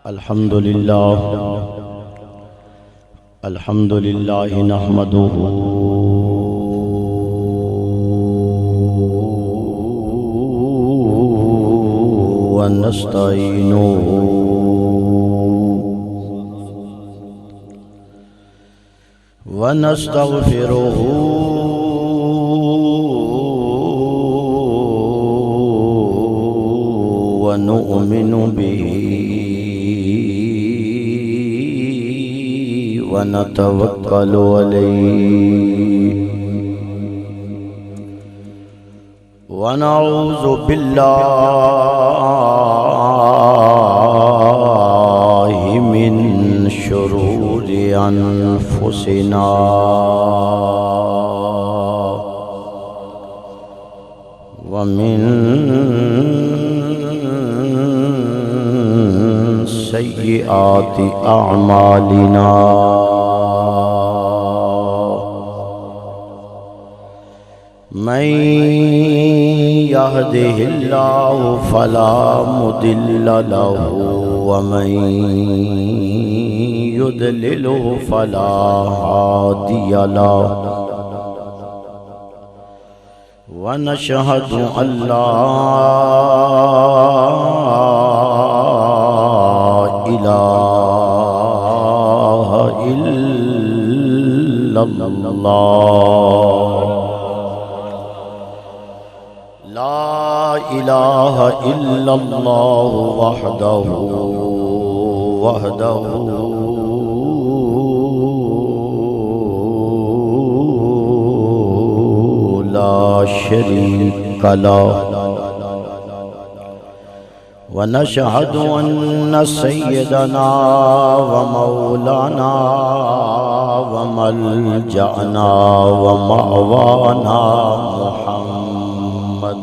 الحمد لله نحمده ونستعينه ونستغفره ونؤمن به ونتوكل عليه ونعوذ بالله من شرور أنفسنا ومن سيئات أعمالنا من يهده الله فلا مضل له ومن يضلله فلا هادي له ونشهد أن لا إله إلا الله لا إله إلا الله وحده لا شريك له ونشهد أن سيدنا ومولانا وملجأنا ومأوانا محمد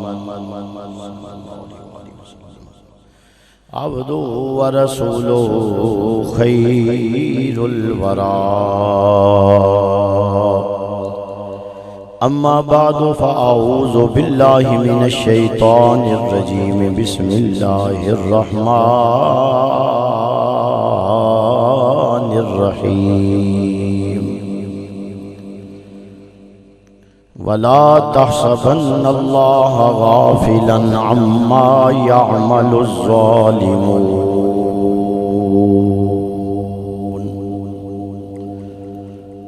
عبده ورسوله خير الورى أما بعد فأعوذ بالله من الشيطان الرجيم بسم الله الرحمن الرحيم ولا تحسبن الله غافلا عما يعمل الظالمون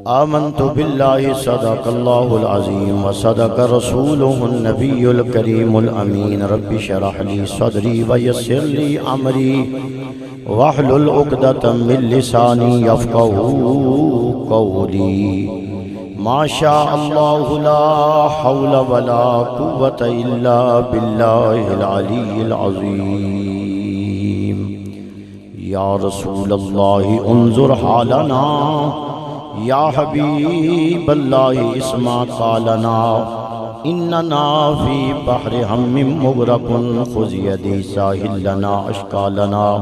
آمنت بالله صدق الله العظيم وصدق رسوله النبي الكريم الأمين رب اشرح لي صدري ويسر لي أمري واحلل عقدة من لساني يفقهوا قولي ما شاء الله لا حول ولا قوة إلا بالله العلي العظيم يا رسول الله انظر حالنا يا حبيب الله اسمع قالنا إننا في بحر هم مغرق خذ يدي ساحل لنا أشكالنا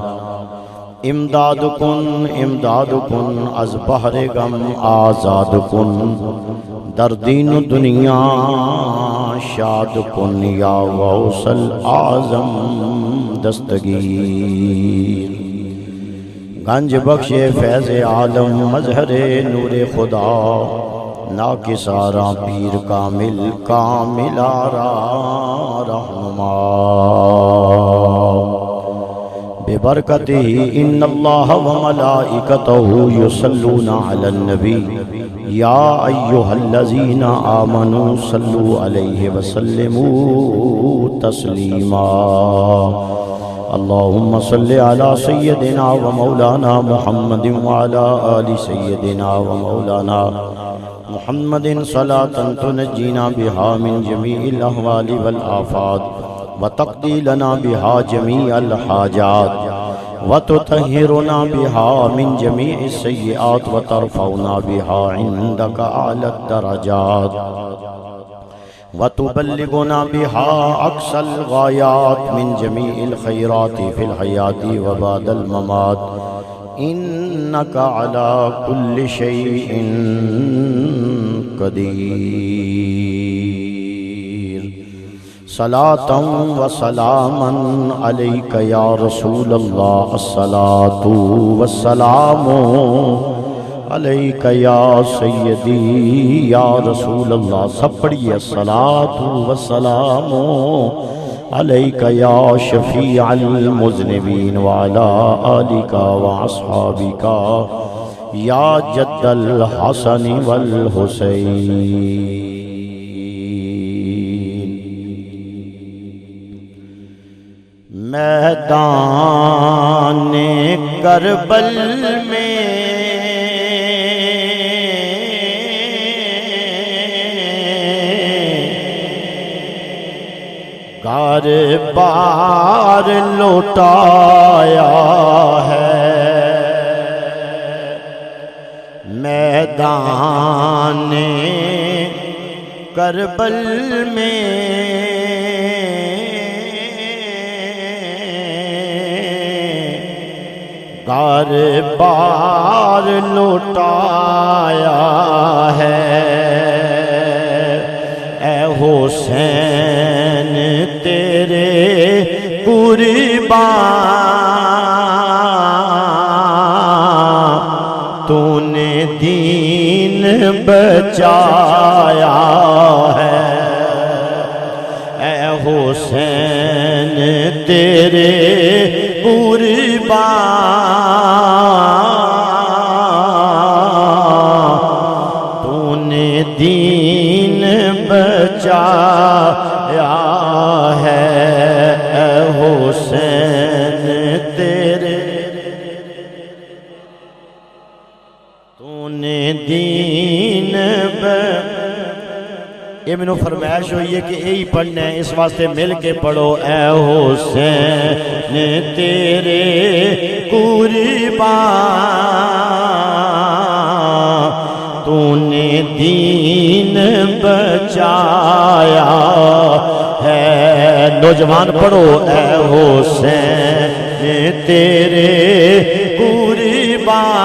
امداد کن از بحر غم آزاد کن در دین و دنیا شاد کن یا غوث العظم دستگیر گنج بخش فیض عالم مظہر نور خدا ناکسارا پیر کامل آرا رہنما ببرکته ان اللہ وملائکته یصلون علی النبی یا ایہا الذین آمنوا صلوا علیہ وسلموا تسلیما اللہم صلی علی سیدنا ومولانا محمد وعلی آل سیدنا ومولانا محمد صلاة تنجینا بها من جمیع الاحوال والآفات وتقضي لنا بها جميع الحاجات وتطهرنا بها من جميع السيئات وترفعنا بها عندك أعلى الدرجات وتبلغنا بها أقصى الغايات من جميع الخيرات في الحياة وبعد الممات إنك على كل شيء قدير صلاة و سلاما علیک یا رسول اللہ، الصلاة والسلام علیک یا سیدی یا رسول اللہ۔ سب پڑھیے الصلاة والسلام علیک یا شفیع المذنبین وعلی آلک واصحابک یا جد الحسن والحسین۔ میدان کربل میں گار بار لوٹایا ہے، میدان کربل میں گار بار لوٹایا ہے۔ اے حسین تیرے قربان تو نے دین بچایا ہے۔ اے حسین تیرے قربان تو نے دین بچایا ہے۔ اے حسین تیرے تو نے دین یہ میں نے فرمائش ہوئی ہے کہ یہی پڑھنا ہے، اس واسطے مل کے پڑھو۔ اے حسین تیرے قربان تو نے دین بچایا ہے۔ نوجوان پڑھو اے حسین تیرے قربان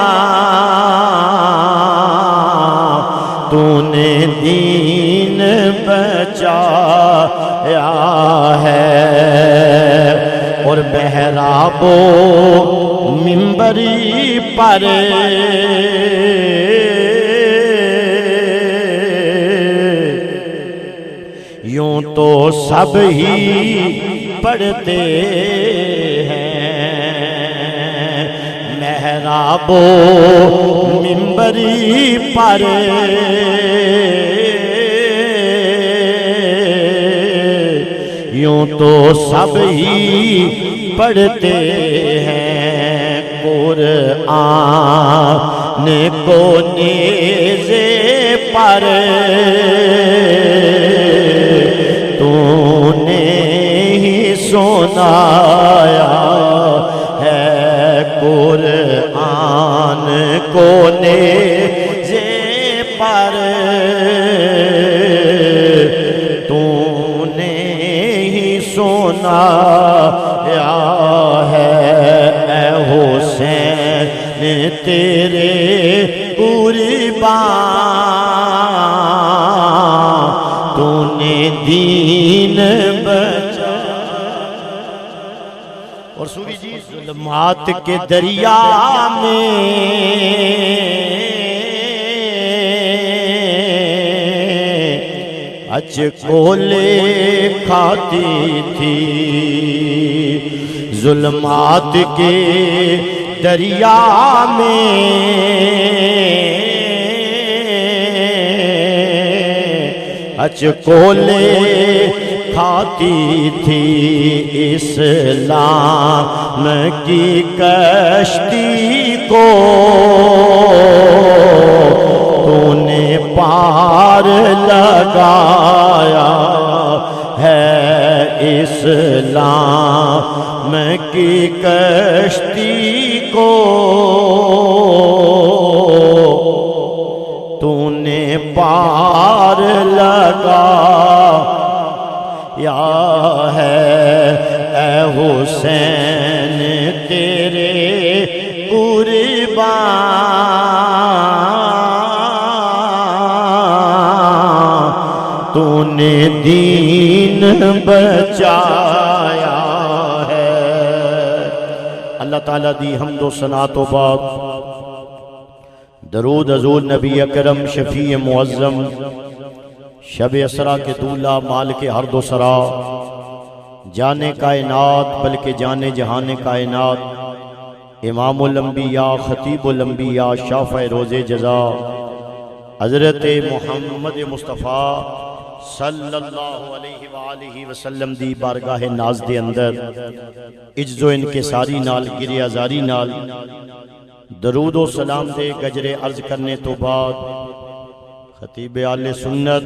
تو نے دین بچایا ہے۔ اور محراب و منبری پر یوں تو سب ہی پڑھتے ہیں، محراب و منبری پر یوں تو سب ہی پڑھتے ہیں۔ قرآن کو نیزے پر تو نے ہی سنایا ہے، قرآن کو نیزے پر تو نے ہی سنایا ہے۔ اے حسین تیرے قربان تو نے دین بچا۔ اور سوری جی ظلمات کے دریا میں اچ کولے کھاتی تھی، ظلمات کے دریا میں اچ کولے کھاتی تھی، اسلام کی کشتی کو تو نے پار لگایا ہے، اسلام کی کشتی کو تو نے پار لگایا ہے۔ اے حسین تیرے قربان تو نے دین بچایا ہے۔ اللہ تعالیٰ دی حمد و ثنا تو بعد درود حضور نبی اکرم شفیع معظم شب اسرا کے دولہ مالک ہر دو سرا جانے کائنات بلکہ جانے جہان کائنات امام الانبیاء خطیب الانبیاء شافع روز جزا حضرت محمد مصطفیٰ صلی اللہ علیہ وآلہ وسلم دی بارگاہ ناز دے اندر عجز و انکساری نال گریہ زاری نال درود و سلام دے گجرے عرض کرنے تو بعد خطیب آل سنت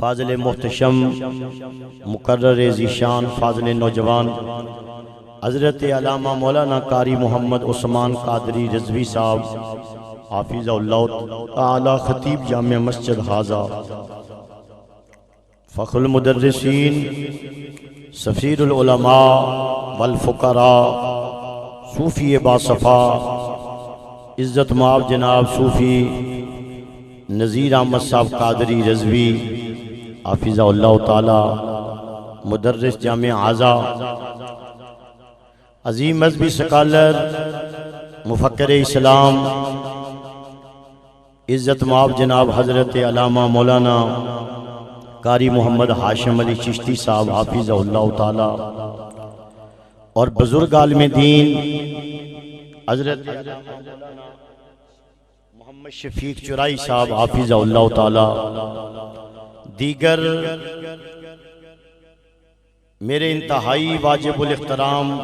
فاضل محتشم مقرر ذیشان فاضل نوجوان حضرت علامہ مولانا قاری محمد عثمان قادری رضوی صاحب حافظ اللہ تعالی خطیب جامع مسجد حاضہ فخر المدرسین سفیر العلماء والفقراء صوفی باصفا عزت مآب جناب صوفی نذیر احمد صاحب قادری رضوی حافظ اللہ تعالی مدرس جامع حاضہ عظیم مذہبی سکالر مفکر اسلام عزت مآب جناب حضرت علامہ مولانا قاری محمد ہاشم علی چشتی صاحب حافظ اللہ تعالی اور بزرگ عالم دین حضرت محمد شفیق چرائی صاحب حافظ اللہ تعالی دیگر میرے انتہائی واجب الاحترام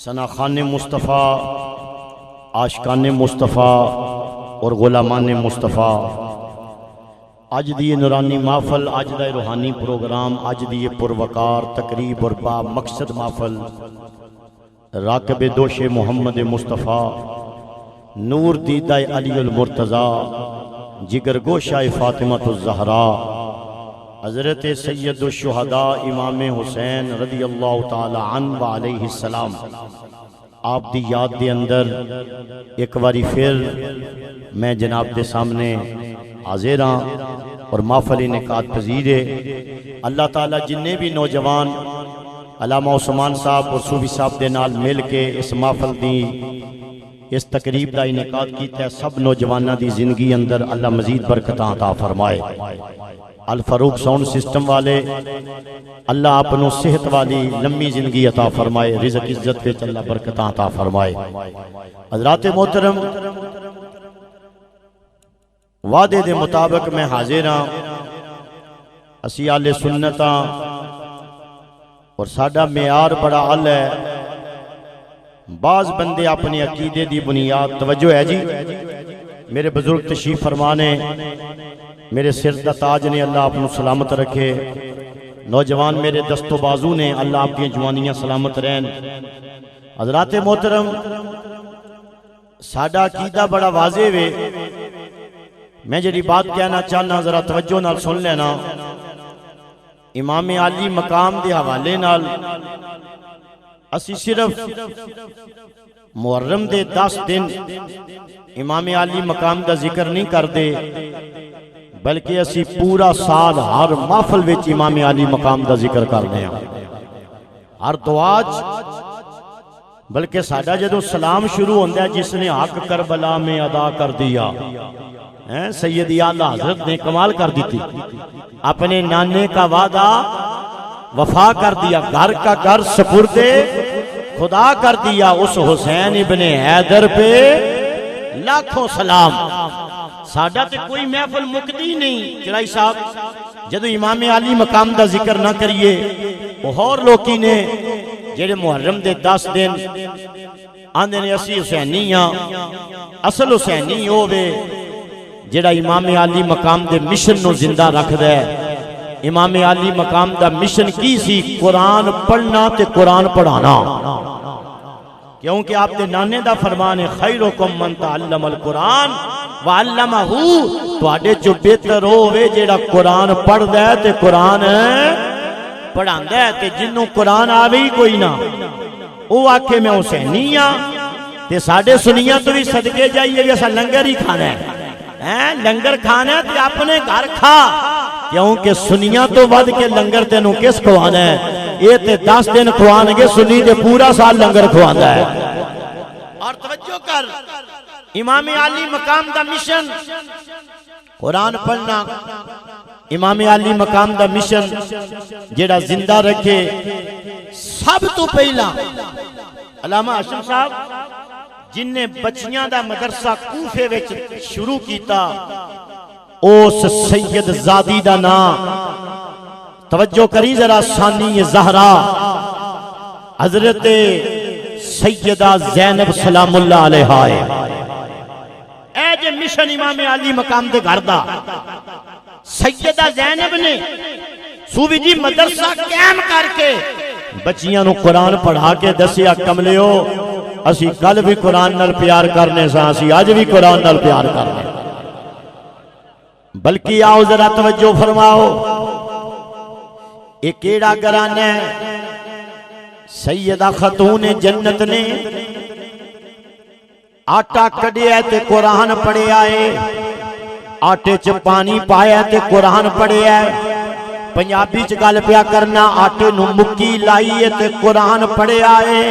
ثناخان مصطفیٰ عاشقان مصطفیٰ اور غلامان مصطفیٰ آج دی نورانی محفل آج دا روحانی پروگرام آج دی پروکار تقریب اور با مقصد محفل راکب دوش محمد مصطفیٰ نور دیدہ علی المرتضی جگر گوشہ فاطمہ الزہراء حضرت سید الشہداء امام حسین رضی اللہ تعالی عنہ وعلیہ السلام آپ دی یاد دے اندر ایک باری پھر میں جناب دے سامنے حاضر ہاں اور محفل انعقاد پذیر ہے۔ اللہ تعالیٰ جننے بھی نوجوان علامہ عثمان صاحب اور صوفی صاحب دے نال مل کے اس محفل دی اس تقریب دا انعقاد کیتا ہے سب نوجوانہ دی زندگی اندر اللہ مزید برکتاں عطا فرمائے۔ الفاروق ساؤنڈ سسٹم والے اللہ اپنو صحت والی لمبی زندگی عطا فرمائے، رزق عزت پہ اللہ برکتاں عطا فرمائے۔ حضرات محترم وعدے دے مطابق میں حاضر ہاں، اسی آل سنتاں اور ساڈا معیار بڑا اعلی ہے۔ بعض بندے اپنی عقیدے دی بنیاد توجہ ہے جی میرے بزرگ تشریف فرمانے میرے سر دا تاج نے اللہ اپنو سلامت رکھے، نوجوان میرے دست و بازو نے اللہ آپ کی جوانیاں سلامت رہن۔ حضرات محترم ساڈا عقیدہ بڑا واضح ہے، میں جڑی بات کہنا چاہنا ذرا توجہ نال سن لینا۔ امام علی مقام دے حوالے نال اسی صرف محرم دے 10 دن امام علی مقام دا ذکر نہیں کر دے بلکہ اسی پورا سال ہر محفل وچ امام علی مقام دا ذکر کرنے ہیں، ہر دعاج بلکہ ساڈا جدو سلام شروع ہوندہ ہے جس نے حق کربلا میں ادا کر دیا، سیدی اعلیٰ حضرت نے کمال کر دی تھی، اپنے نانے کا وعدہ وفا کر دیا، گھر کا گھر سپرد خدا کر دیا، اس حسین ابن حیدر پہ لاکھوں سلام۔ ساڈا تے کوئی محفل مکتی نہیں چرائی صاحب جدو امام علی مقام دا ذکر نہ کریے، اور لوکی نے جڑے محرم دے 10 دن آندے نے اسی حسینی ہاں، اصل حسینی ہوئے جڑا امام علی مقام دے مشن نو زندہ رکھ دے۔ امام علی مقام دا مشن کی سی؟ قرآن پڑھنا تے قرآن پڑھانا، کیونکہ آپ دے نانے دا فرمان ہے خیرکم من تعلم القرآن وعلمہ، تو آڈے جو بہتر ہوئے جیڑا قرآن پڑھ دے تے قرآن پڑھان دے، تے جنہوں قرآن آوے ہی کوئی نہ وہ آکھے میں حسینی ہاں تے ساڑھے سنیاں تو بھی صدقے جائیے جیسا لنگر ہی کھانا ہے، لنگر کھانا ہے تے اپنے گھر کھا، کیونکہ سنیاں تو ود کے لنگر تینوں کس کھوانا ہے؟ یہ تے 10 دن کھوان گے، سنی تے پورا سال لنگر کھوانا ہے۔ اور توجہ کر، امام علی مقام دا مشن قرآن پڑھنا، امام علی مقام دا مشن جیڑا زندہ رکھے۔ سب تو پہلا علامہ ہاشم صاحب جن نے بچیاں دا مدرسہ کوفے وچ شروع کیتا، اس سید زادی دا نام توجہ کری ذرا، ثانی زہرا حضرت سیدہ زینب سلام اللہ علیہ ہے۔ اے جے مشن امام علی مقام دے گھر دا، سیدہ زینب نے صوبی جی مدرسہ قائم کر کے بچیاں نو قرآن پڑھا کے دسیا، کملیو اسی کل بھی قرآن نال پیار کرنے سا، اسی آج بھی قرآن نال پیار کرنے۔ بلکہ آؤ ذرا توجہ فرماؤ، ایک کیڑا گرانا ہے، سیدہ خاتون جنت نے آٹا کڈیا تے قرآن پڑھیا ہے، آٹے چ پانی پایا تے قرآن پڑھیا ہے۔ پنجابی چ گل پیا کرنا، آٹے نو مکی لائیے تے قرآن پڑھیا ہے،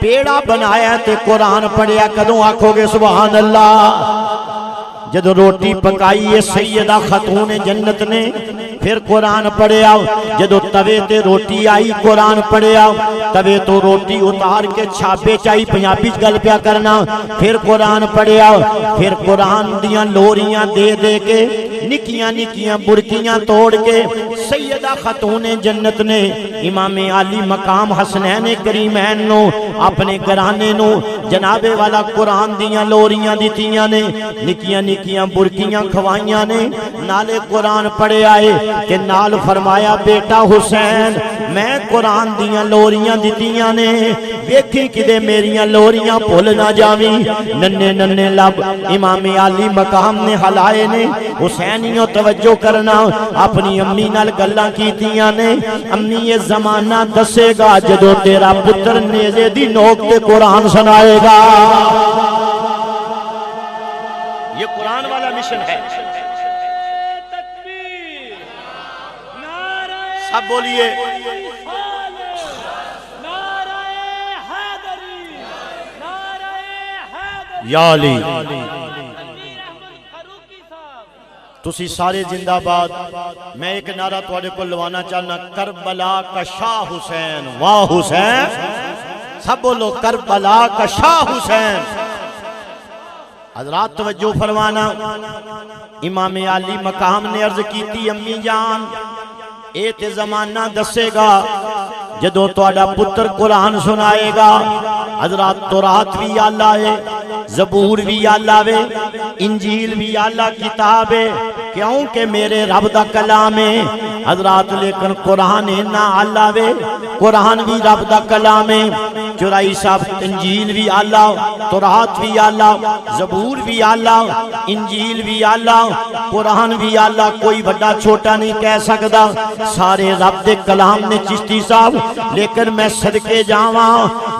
پیڑا بنایا تے قرآن پڑھیا۔ کدوں آکھو گے سبحان اللہ؟ جدو روٹی پکائی ہے سیدہ خاتون جنت نے، پھر قرآن پڑھیا۔ جدو توے تے روٹی آئی قرآن پڑھیا، توے تو روٹی اتار کے چھاپے چائی، پنجابی گل پیا کرنا، پھر قرآن پڑھیا۔ پھر قرآن دیاں لوریاں دے دے کے نکیاں نکیاں برکیاں توڑ کے سیدہ خاتون جنت نے امام علی مقام حسنین کریمین نو اپنے گرانے نو جناب والا قرآن دیاں لوریاں دیتیاں نے، نکیاں نکیاں برکیاں کھوائیاں نے، نالے قرآن پڑھے آئے کہ نال فرمایا بیٹا حسین میں قرآن دیاں لوریاں دیتیاں نے، ویکھی کدے میریاں لوریاں بھول نہ جاویں۔ ننے ننے لب امام علی مقام نے ہلائے نے، حسینیوں توجہ کرنا، اپنی امی نال گلاں کیتیاں نے، امی یہ زمانہ دسے گا جدو تیرا پتر نیزے دی نوک تے قرآن سنائے گا۔ یہ قرآن والا مشن ہے۔ سب بولیے یا علی۔ تسی سارے زندہ باد۔ میں ایک نعرہ تواڈے کو لوانا چاہنا، کربلا کا شاہ حسین، واہ حسین۔ سب بولو کربلا کا شاہ حسین۔ حضرات توجہ فرمانا، امام علی مقام نے عرض کی تھی امی جان اے تے زمانہ دسے گا جدو تواڈا پتر قرآن سنائے گا۔ حضرات تورات بھی اللہ ہے، زبور بھی اللہ ہے، انجیل بھی اللہ کتاب ہے، کیونکہ میرے رب دا کلام ہے۔ حضرات لیکن قرآن نہ اللہ ہے، قرآن بھی رب دا کلام ہے۔ چورائی صاحب انجیل بھی اللہ، تورات بھی اللہ، زبور بھی اللہ، انجیل بھی اللہ، قرآن بھی اللہ، کوئی بڑا چھوٹا نہیں کہہ سکتا، سارے رب دے کلام نے چشتی صاحب۔ لیکن میں صدقے جاواں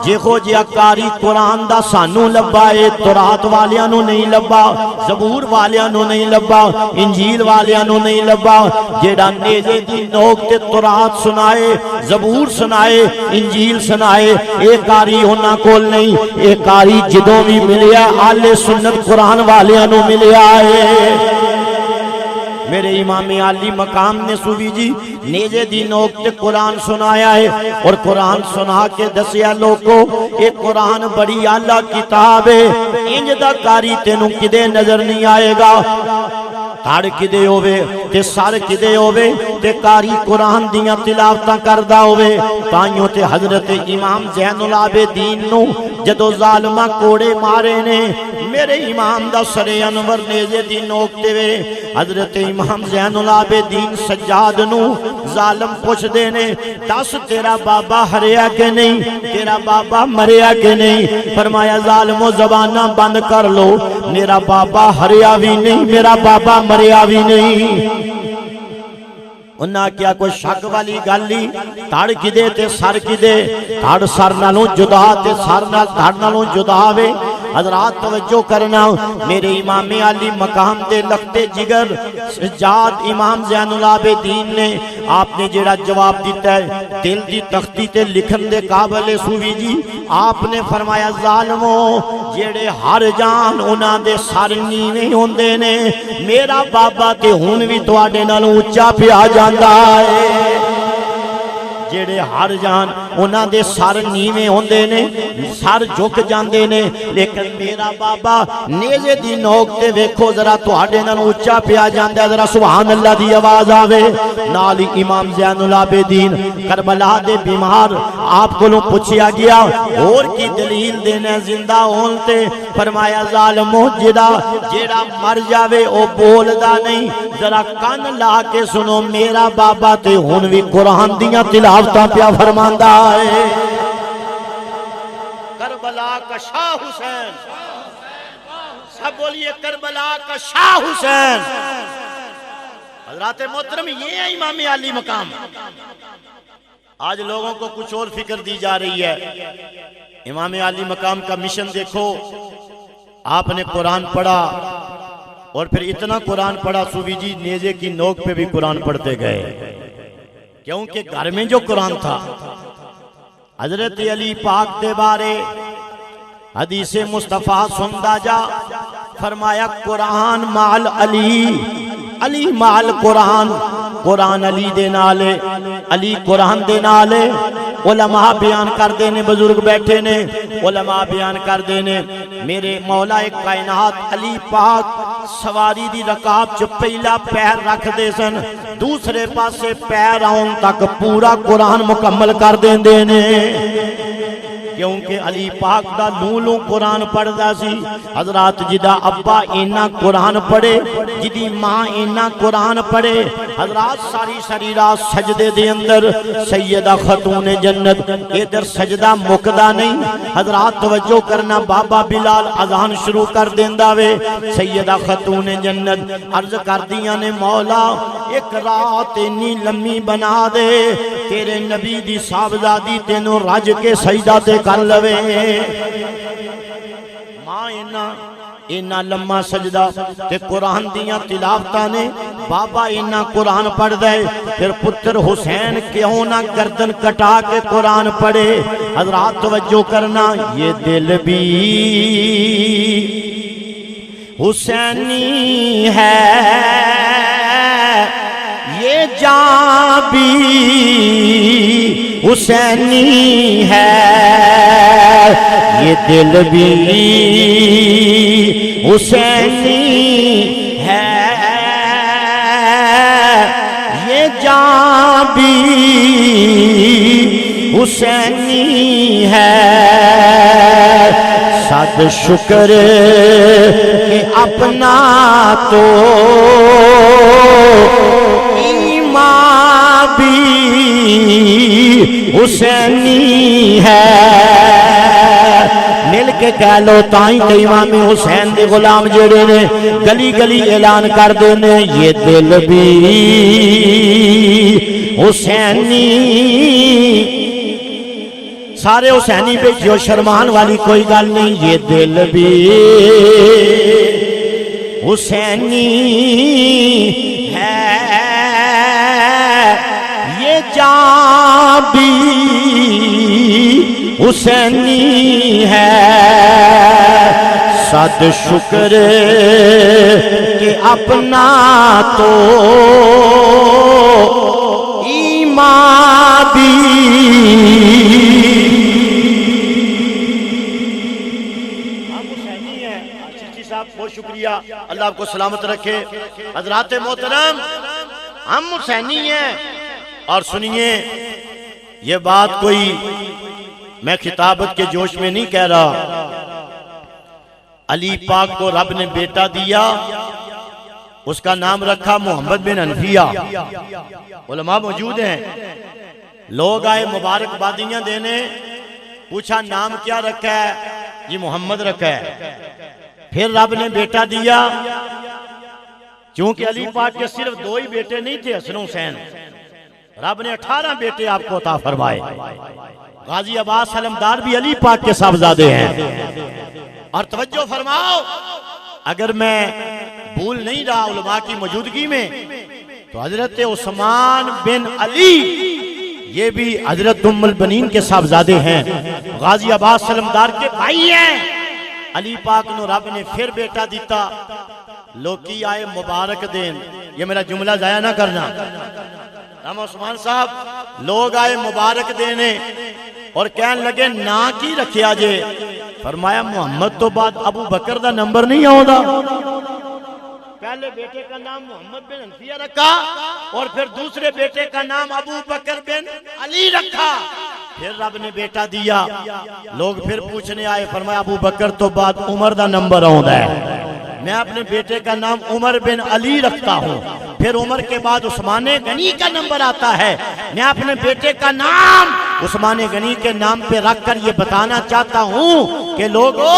جیہو جیا کاری قرآن دا سانو لبا ہے، تورات والیاں نو نہیں لبا، زبور والیاں نو نہیں لبا، انجیل والیاں نو نہیں لبا۔ جیڑا نیزے دی نوک تے تورات سنائے، زبور سنائے، انجیل سنائے، اے کاری ہونا کول نہیں، اے کاری جدوں بھی ملیا آل سنت قرآن والیاں نو ملیا ہے۔ میرے امام علی مقام نے صوفی جی نیزے دی نوک تے قرآن سنایا ہے، اور قرآن سنا کے دسیا لوگو اے قرآن بڑی اعلیٰ کتاب ہے، انج دا کاری تینوں کدے نظر نہیں آئے گا۔ تھاڑ کدے ہوئے تے سار کدے ہوئے تے کاری قرآن دیاں تلاوتاں کردہ ہوئے۔ تائیوں تے حضرت امام زین العابدین نو جدو ظالمہ کوڑے مارے نے، میرے امام دا سر انور نیزے دی نوک تے وے، حضرت امام زین العابدین سجاد نو ظالم پوچھ دینے، دس تیرا بابا ہریا کے نہیں، تیرا بابا مریا کے نہیں؟ فرمایا ظالمو زبانہ بند کر لو، میرا بابا ہریا بھی نہیں، میرا بابا مریا بھی نہیں۔ انہاں کیا کوئی شک والی گالی؟ تھاڑ کدے تے سر کدے؟ تھاڑ سر نالوں جدا تے سر نال تھاڑ نالوں جدا وے، حضرات توجہ کرنا، میرے امام علی مقام دے لختے جگر سجاد امام زین العابدین نے آپ نے جڑا جواب دیتا ہے دل دی تختی تے لکھن دے قابل سوی جی، آپ نے فرمایا ظالموں جڑے ہر جان انہاں دے سر نیویں ہوندے نے، میرا بابا تے ہن وی تواڈے نال اونچا پیا جاندا ہے۔ جڑے ہر جان انہاں دے سر نیویں ہوندے نے، سر جھک جاندے نے، لیکن میرا بابا نیزے دی نوک تے ویکھو ذرا تواڈے نال اونچا پیا جاندا ہے، ذرا سبحان اللہ دی آواز آوے۔ نال ہی امام زین العابدین کربلا دے بیمار آپ کولوں پوچھیا گیا اور کی دلیل دینا زندہ ہون تے، فرمایا ظالمو جڑا مر جاوے او بولدا نہیں، ذرا کان لا کے سنو، میرا بابا تے ہن وی قرآن دیاں تلاوتاں پیا فرماندا ہے۔ کربلا کا شاہ حسین، سب بولیے کربلا کا شاہ حسین۔ حضرات محترم یہ ہے امام علی مقام۔ آج لوگوں کو کچھ اور فکر دی جا رہی ہے۔ امام علی مقام کا مشن دیکھو، آپ نے قرآن پڑھا اور پھر اتنا قرآن پڑھا صوفی جی نیزے کی نوک پہ بھی قرآن پڑھتے گئے، کیونکہ گھر میں جو قرآن تھا حضرت علی پاک دے بارے حدیث مصطفیٰ سندا جا، فرمایا قرآن مال علی، علی مال قرآن، قرآن علی دے نالے، علی قرآن دے نالے۔ علماء بیان کر دینے، بزرگ بیٹھے نے علماء بیان کر دینے، میرے مولا کائنات علی پاک سواری دی رکاب چ پہلا پیر رکھ دے سن، دوسرے پاسے پیر آن تک پورا قرآن مکمل کر دین دینے، کیونکہ علی پاک دا لولوں قرآن پڑھ دا سی۔ حضرات جدا ابا اینا قرآن پڑھے، جدی ماں اینا قرآن پڑھے، حضرات ساری رات سجدے دے اندر سیدہ خاتون جنت، ادھر سجدہ مکدا نہیں۔ حضرات توجہ کرنا، بابا بلال اذان شروع کر دیندا وے، سیدہ خاتون جنت عرض کر دیاں نے مولا ایک رات اتنی لمبی بنا دے، تیرے نبی دی صاحبزادی تینوں رج کے سجدہ تے کر لوے۔ ماں اینا لمبا سجدہ تے قرآن دیاں تلاوتاں نے، بابا اینا قرآن پڑھ دے، پھر پتر حسین کیوں نہ گردن کٹا کے قرآن پڑھے۔ حضرات توجہ کرنا، یہ دل بھی حسینی ہے، یہ جان بھی حسینی ہے، یہ دل بھی حسینی ہے، یہ جان بھی حسینی ہے۔ صد شکر کہ اپنا تو ایمان بھی حسینی ہے، مل کے کہہ لو تائیں تے امام حسین دے غلام جڑے نے گلی گلی اعلان کر دینے، یہ دل بھی حسینی۔ سارے حسینی پہ جو شرمان والی کوئی گل نہیں، یہ دل بھی حسینی ہے، یہ جان بھی حسینی ہے۔ صد شکر کہ اپنا تو ایمان بھی بہت شکریہ، اللہ آپ کو سلامت رکھے۔ حضرات محترم ہم حسینی ہیں، اور سنیے یہ بات کوئی میں خطابت کے جوش میں نہیں کہہ رہا، علی پاک کو رب نے بیٹا دیا، اس کا نام رکھا محمد بن حنفیہ۔ علماء موجود ہیں، لوگ آئے مبارکبادیاں دینے، پوچھا نام کیا رکھا ہے؟ یہ محمد رکھا ہے۔ پھر رب نے بیٹا دیا، چونکہ علی پاک کے صرف 2 ہی بیٹے نہیں تھے، حسن حسین، رب نے 18 بیٹے آپ کو عطا فرمائے۔ غازی عباس علمدار بھی علی پاک کے صاحبزادے ہیں۔ اور توجہ فرماؤ، اگر میں بھول نہیں رہا علماء کی موجودگی میں تو حضرت عثمان بن علی یہ بھی حضرت ام البنین کے صاحبزادے ہیں، غازی آباد سلمدار کے بھائی ہیں۔ علی پاک نو رب نے پھر بیٹا دیتا، لوکی آئے مبارک دین، یہ میرا جملہ ضائع نہ کرنا رام عثمان صاحب، لوگ آئے مبارک دینے اور کہنے لگے نا کی رکھیا جے، فرمایا محمد تو بعد ابو بکر دا نمبر نہیں آؤں دا، پہلے بیٹے کا نام محمد بن حنفیہ رکھا اور پھر دوسرے بیٹے کا نام ابو بکر بن علی رکھا، پھر رب نے بیٹا دیا، لوگ پھر پوچھنے آئے، فرمایا ابو بکر تو بعد عمر دا نمبر آؤں دا ہے، میں اپنے بیٹے کا نام عمر بن علی رکھتا ہوں، پھر عمر کے بعد عثمان غنی کا نمبر آتا ہے، میں اپنے بیٹے کا نام عثمان غنی کے نام پہ رکھ کر یہ بتانا چاہتا ہوں کہ لوگو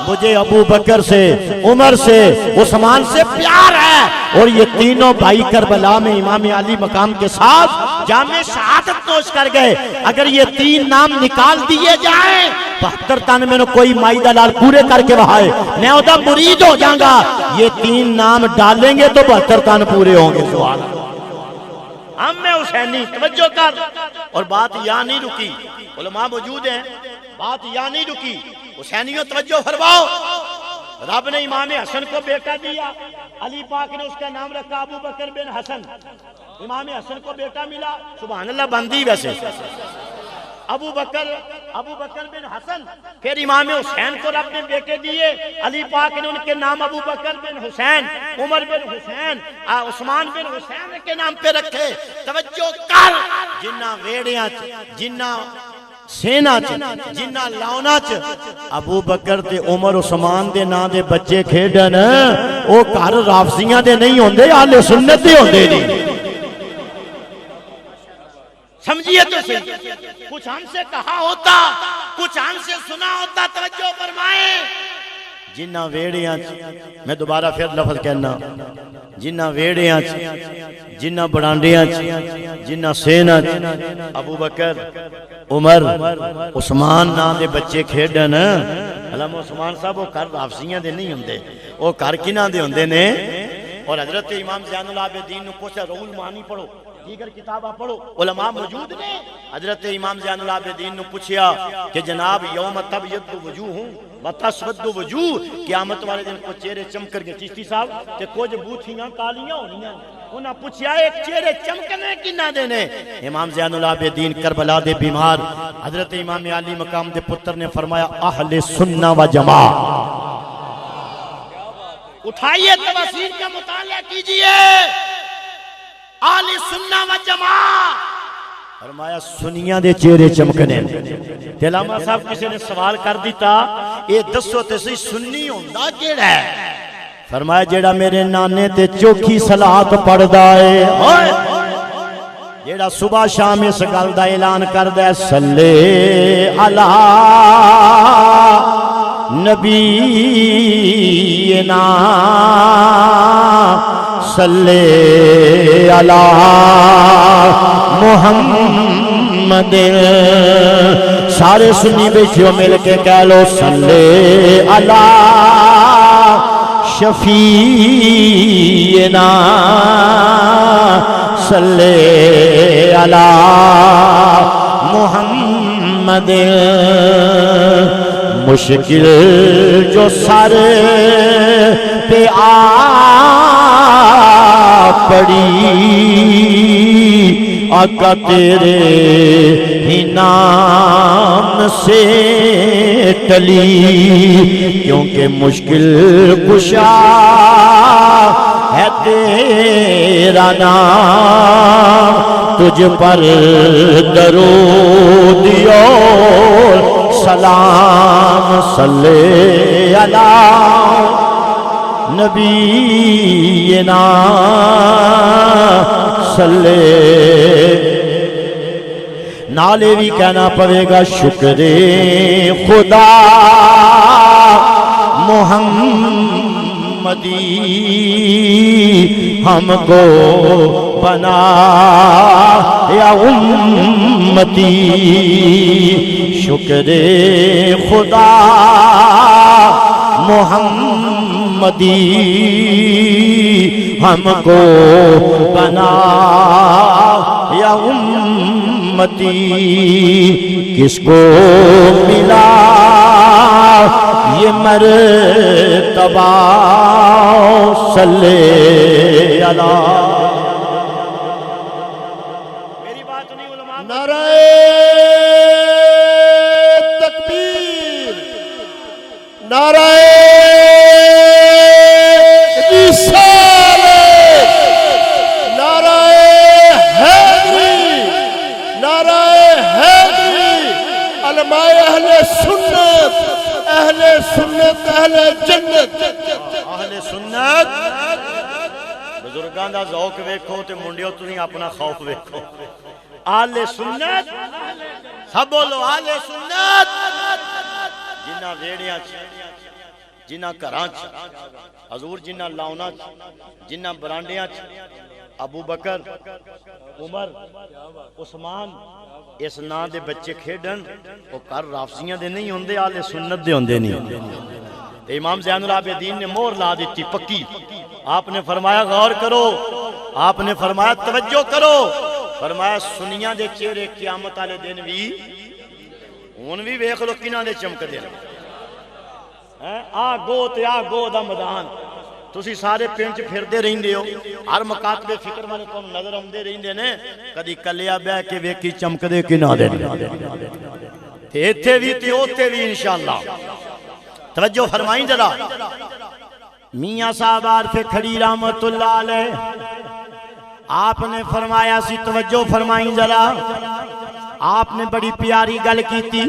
مجھے ابو بکر سے، عمر سے، عثمان سے پیار ہے، اور یہ تینوں بھائی کربلا میں امام علی مقام کے ساتھ جامع شہادت نوش کر گئے، اگر یہ تین نام نکال دیے جائیں 72 تن میں کوئی مائی دلال پورے کر کے بہائے میں ادھا مرید ہو جاؤں گا، یہ تین نام ڈالیں گے تو 72 تن پورے ہوں گے۔ سوال ہم میں حسینی توجہ کر، اور بات یہاں نہیں رکی، علماء موجود ہیں، بات یہاں نہیں رکی، حسینیوں توجہ فرماؤ، رب نے امام حسن کو بیٹا دیا، علی پاک نے اس کا نام رکھا ابو بکر بن حسن، امام حسن کو بیٹا ملا، سبحان اللہ بندی ویسے ابو بکر بن حسن، پھر امام حسین کو رب نے بیٹے دیے، علی پاک نے ان کے نام ابو بکر بن حسین، عمر بن حسین، عثمان بن حسین کے نام پہ رکھے۔ توجہ کر، جنہ ویڑیاں جنہ سینا جنہ لاؤنا ابو بکر تے عمر عثمان دے نا دے بچے کھیڈن، او گھر رافضیاں دے نہیں ہوندے، اہل سنت دے ہوندے نہیں، سمجھیے تو صحیح، کچھ ہم سے کہا ہوتا، کچھ ہم سے سنا ہوتا، توجہ فرمائیں، جنہ ویڑیاں میں دوبارہ پھر لفظ کہنا، جنہ ویڑیاں جنہ بڑانڈیاں جنہ سینا ابو بکر عمر عثمان نا دے بچے کھیڈن، علامہ عثمان صاحب وہ گھر رافضیاں دے نہیں ہوندے، وہ گھر کناں دے ہوندے نے۔ اور حضرت امام زین العابدین نے پوچھا، روح المعانی پڑھو، دیگر کتابہ پڑھو، علماء موجود نے، حضرت امام زین العابدین نے پوچھیا کہ جناب یوم تبیض وجوہ و تسود وجوہ، قیامت والے دن کو چہرے چمکر کے چشتی صاحب تے کچھ بوتھیاں کالیاں ہونیاں، انہاں پوچھیا ایک چہرے چمکنے کی نہ دینے، امام زین العابدین کربلا دے بیمار، حضرت امام علی مقام دے پتر نے فرمایا اہل سنہ و جماعت، اٹھائیے تفاسیر کا مطالعہ کیجئے، اہل سنہ و جماعت، فرمایا سنیاں دے چہرے چمکنے۔ علامہ صاحب کسی نے سوال کر دیتا، اے دسو تے سی سنی ہوندا کیڑا ہے؟ فرمایا جیڑا میرے نانے تے چوکھی صلات پڑھدا ہے، جیڑا صبح شام اس گل دا اعلان کردا ہے، صلی علی نبینا صلی علی محمد، سارے سنی بیٹھیوں مل کے کہہ لو صلی علی شفیعنا صلی علی محمد، مشکل جو سر پہ پڑی آقا تیرے ہی نام سے ٹلی، کیونکہ مشکل کشا ہے تیرا نام، تجھ پر درود اور سلام، صلی علی نبینا صلی، نالے بھی کہنا پڑے گا شکر خدا محمدی ہم کو بنا یا امتی، شکر خدا محمدی ہم کو بنا یا امتی کس کو ملا یہ مرتبہ صلی اللہ میری بات نہیں علماء نعرہ تکبیر نعرہ رسالت نعرہ حیدری نعرہ حیدری علماء اہل سنت اہل سنت اہل جنت اہل سنت بزرگاں دا ذوق ویکھو تے منڈیو تسی اپنا خوف ویکھو اہل سنت سب بولو اہل سنت جنہ ویڑیاں جنہ گھراں حضور جنہ لاؤنا جنہ برانڈیاں ابو بکر عمر عثمان اس نا دے بچے کھیڈن وہ کر رافضیاں دے نہیں ہوندے اہل سنت دے ہوندے نہیں تے امام زین العابدین نے مہر لا دیتی پکی آپ نے فرمایا غور کرو آپ نے فرمایا توجہ کرو فرمایا سنیاں دے چہرے قیامت والے دن بھی ہن بھی ویکھ لو کناں دے چمک دے آ گو تے آ گو دا میدان تسی سارے پنچ پھردے رہندے ہو ہر مکاتبے فکر منے کو نظر آندے رہندے نے کدی کلیا بیٹھ کے ویکھی چمکدے کناں دے تے ایتھے بھی تے اوتھے بھی انشاءاللہ توجہ فرمائیں ذرا میاں صاحب عارف کھڑی رحمت اللہ علیہ آپ نے فرمایا سی توجہ فرمائیں ذرا آپ نے بڑی پیاری گل کی تھی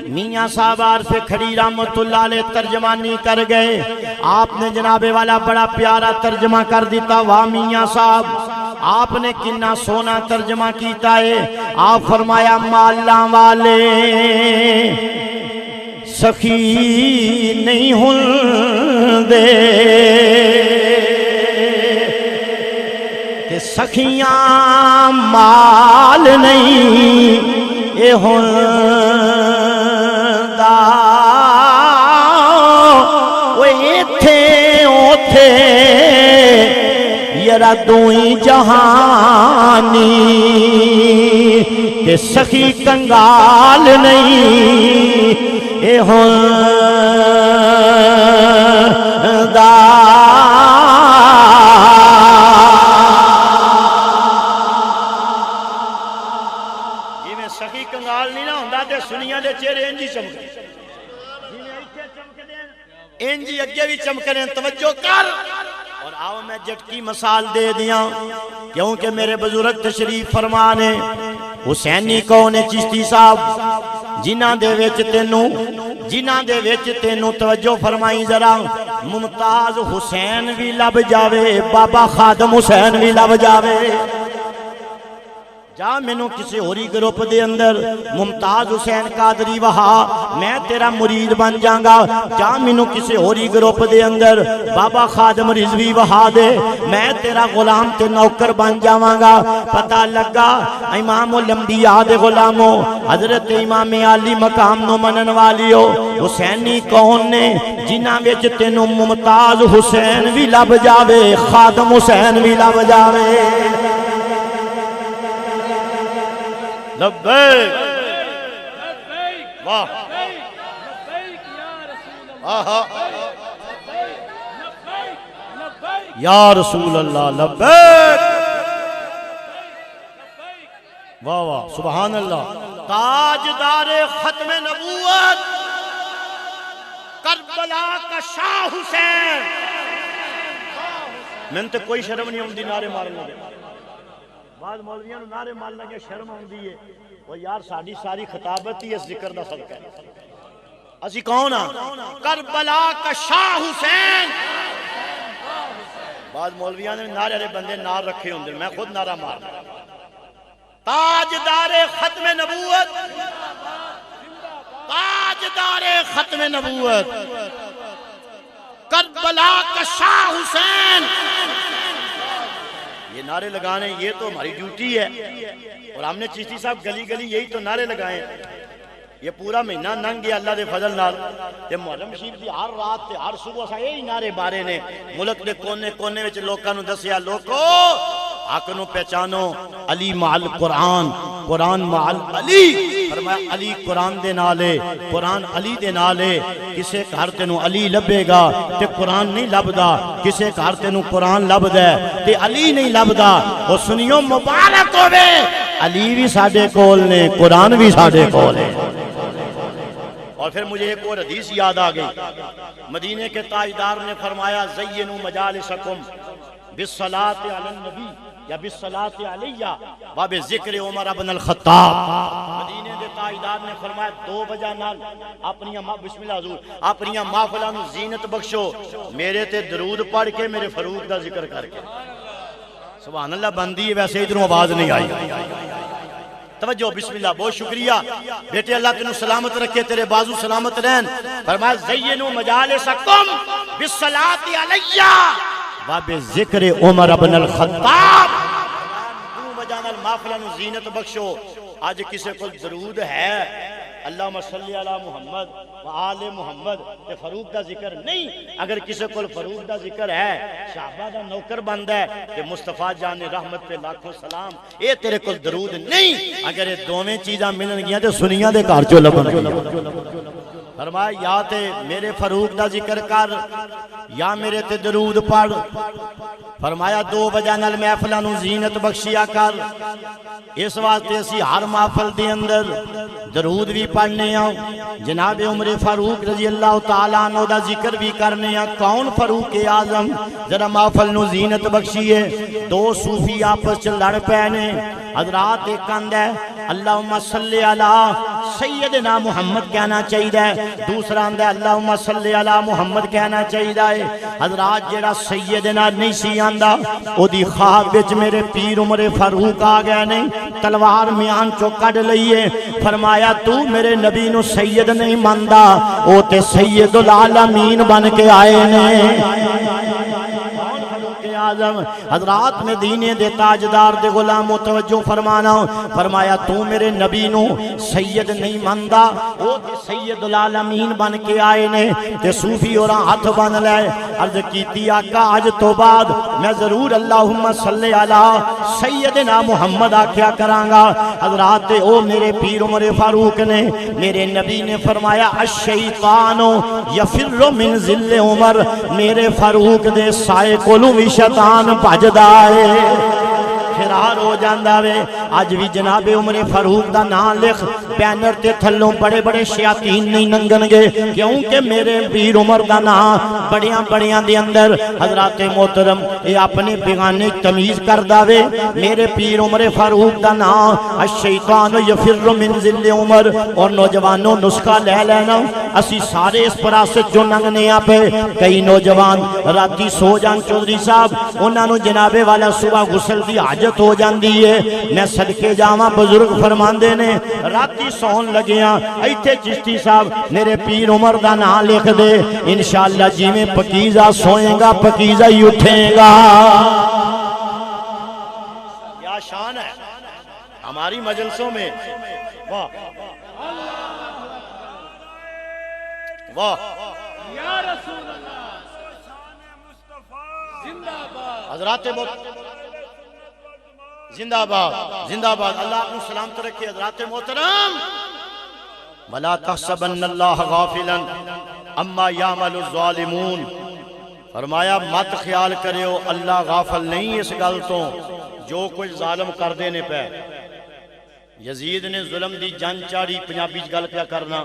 میاں صاحب عارف کھڑی رحمت اللہ علیہ ترجمانی کر گئے آپ نے جناب والا بڑا پیارا ترجمہ کر دیتا واہ میاں صاحب آپ نے کنا سونا ترجمہ کیتا ہے آپ فرمایا مالاں والے سخی نہیں ہوندے کہ سخیاں مال نہیں اے ہوندا وہ ایتھے اوتھے یرا دوئی جہانی کہ سخی کنگال نہیں اے ہوندا جی میں سخی کنگال نہیں نہ ہوندا تے سنیاں دے چہرے انجی چمکدے جی میں ایتھے چمکدے انجی اگے بھی چمکدے توجہ کر اور آؤ میں جٹکی مثال دے دیاں کیونکہ میرے بزرگ تشریف فرمانے حسینی کون چشتی صاحب جنہ دے ویچ تینوں توجہ فرمائی ذرا ممتاز حسین بھی لب جاوے بابا خادم حسین بھی لب جاوے جا مینوں کسی ہوری گروپ دے اندر ممتاز حسین قادری وہا میں تیرا مرید بن جاؤں گا جا مینوں کسی ہوری گروپ دے اندر بابا خادم رضوی وہا دے میں تیرا غلام تے نوکر بن جاؤں گا پتہ لگا امام الانبیاء دے غلاموں حضرت امام علی مقام نو منن والیو حسینی کون نے جنہ وچ تینوں ممتاز حسین بھی لب جاوے خادم حسین بھی لب جاوے لبیک واہ یا رسول اللہ لبیک واہ واہ سبحان اللہ تاجدار ختم نبوت کربلا کا شاہ حسین میں تے کوئی شرم نہیں ہوندی نعرے مارن لگے بعض مولویاں نو نعرے مارن لگے شرم ہوندی ہے وہ یار ساڈی ساری خطابت ہی اس ذکر دا صدقہ ہے اسی کون ہاں کربلا کا شاہ حسین بعض مولویاں نے نعرے والے بندے نار رکھے ہوندے میں خود نعرہ مارنا تاجدار ختم نبوت تاجدار ختم نبوت کربلا کا شاہ حسین یہ نعرے لگانے یہ تو ہماری ڈیوٹی ہے اور ہم نے چشتی صاحب گلی گلی یہی تو نعرے لگائے یہ پورا مہینہ ننگ گیا اللہ دے فضل نال تے محرم شریف دی ہر رات تے ہر صبح اساں یہی نعرے بارے نے ملک دے کونے کونے وچ لوکاں نو دسیا لوکو حق نو پہچانو علی مع قرآن قرآن مع علی فرمایا علی قرآن دے نالے قرآن علی دے نالے کسے گھر تینوں علی لبے گا تے قرآن نہیں لبدا کسے گھر تینوں قرآن لبدا ہے تے علی نہیں لبدا او سنیو مبارک ہوے علی بھی ساڈے کول نے قرآن بھی ساڈے کول ہے اور پھر مجھے ایک اور حدیث یاد آ گئی مدینے کے تاجدار نے فرمایا زینوا مجالسکم بالصلاۃ علی النبی یا بالصلاۃ علیہ و بذکر عمر بن الخطاب مدینے کے تاجدار نے فرمایا 2 بجے نال اپنی بسم اللہ حضور اپنی محفلاں نو زینت بخشو میرے تے درود پڑھ کے میرے فاروق دا ذکر کر کے سبحان اللہ بندی ہے ویسے ادھروں آواز نہیں آئی توجہ بسم اللہ بہت شکریہ بیٹے اللہ تینوں سلامت رکھے تیرے بازو سلامت رہن فرمایا زینوا مجالسکم بالصلاۃ علیہ و بذکر عمر بن الخطاب تو بجان المافلہ نو زینت بخشو آج کسے کو درود ہے اللہم صلی علی محمد و آل محمد تے فاروق دا ذکر نہیں اگر کسے کو فاروق دا ذکر ہے صحابہ دا نوکر بند ہے کہ مصطفیٰ جان رحمت پہ لاکھوں سلام اے تیرے کو درود نہیں اگر یہ دوویں چیزاں ملن گیا تے سنیاں دے گھر چو لبن فرمایا یا تے میرے فاروق دا ذکر کر یا میرے تے درود پڑھ فرمایا 2 بجے نال محفلاں نو زینت بخشیا کر اس واسطے اسی ہر محفل دے اندر درود بھی پڑھنے ہاں جناب عمر فاروق رضی اللہ تعالیٰ عنہ دا ذکر بھی کرنے ہاں کون فاروق اعظم ذرا محفل نو زینت بخشیے 2 صوفی آپس چ لڑ پینے حضرات ایک کند ہے اللہم صلی علی سیدنا محمد کہنا چاہیے دوسرا اندر اللہم صلی علی محمد کہنا چاہیے حضرات جیڑا سیدنا نہیں سی آندا او دی خواب وچ میرے پیر عمر فاروق آ گئے نے تلوار میان چو کڈ لئیے فرمایا تو میرے نبی نو سید نہیں ماندا او تے سید العالمین بن کے آئے نے اعظم حضرات میں دینے دے تاجدار دے غلام متوجہ فرمانا فرمایا تو میرے نبی نو سید نہیں ماندا او تے سید العالمین بن کے آئے نے تے صوفی اور ہاتھ بن لے عرض کیتی آقا آج تو بعد میں ضرور اللہم صلی علی سیدنا محمد آکھیا کرانگا حضرات او میرے پیر عمر فاروق نے میرے نبی نے فرمایا الشیطان یفر من ذل عمر میرے فاروق دے سائے کولوں وی شیطان بھجدا ہے فرار ہو جاندا وے اج بھی جناب عمر فاروق دا نام لکھ بینر تے تھلوں بڑے بڑے شیاطین نہیں ننگن گے کیونکہ میرے پیر عمر دا نام بڑیاں بڑیاں دے اندر حضرات محترم اے اپنے بیگانے تمیز کردا وے میرے پیر عمر فاروق دا نام الشیطان یفر من ذل عمر اور نوجوانوں نسخہ لے لینا اسی سارے اس پراست جو ننگنے آ پہ کئی نوجوان راتی سو جان چودھری صاحب انہاں نو جناب والا صبح غسل دی حاجت ہو جاندی ہے میں صدقے جاواں بزرگ فرماندے نے راتی سون لگیاں ایتھے چشتی صاحب میرے پیر عمر دا نام لکھ دے انشاءاللہ جی میں پکیزہ سوئیں گا پکیزہ ہی اٹھیں گا کیا شان ہے ہماری مجلسوں میں واہ واہ یا رسول اللہ حضرات زندہ باد زندہ باد اللہ اپنی سلامت رکھے حضرات محترم وَلَا تَحْسَبَنَّ اللَّهَ غَافِلًا اَمَّا يَعْمَلُ الظَّالِمُونَ فرمایا مت خیال کریو اللہ غافل نہیں اس گل تو جو کچھ ظالم کر دینے پہ یزید نے ظلم دی جان چاڑی پنجابی گل پیا کرنا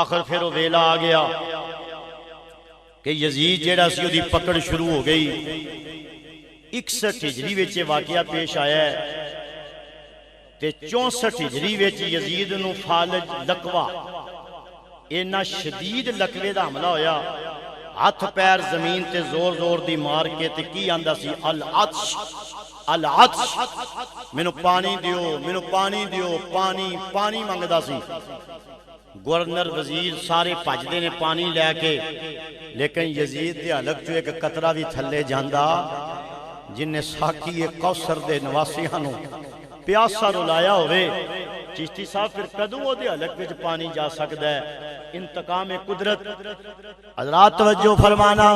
آخر پھر وہ ویلا آ گیا کہ یزید جیڑا سی دی پکڑ شروع ہو گئی 61 ہجری وچ واقعہ پیش آیا ہے تے 64 ہجری وچ یزید نو فالج لقوہ اینا شدید لقوے دا حملہ ہویا ہاتھ پیر زمین تے زور زور دی مار کے تے کی آندا سی العطش العطش مینوں پانی دیو پانی منگدا سی گورنر وزیر سارے پجدے نے پانی لے کے لیکن یزید دے حلق جو ایک قطرہ بھی تھلے جاندا جن نے ساکی کوثر دے نواسیاں نو پیاسا رلایا ہوئے چشتی صاحب پھر کدوں وہ دے حلق وچ پانی جا سکدا ہے؟ انتقام قدرت۔ حضرات توجہ فرمانا،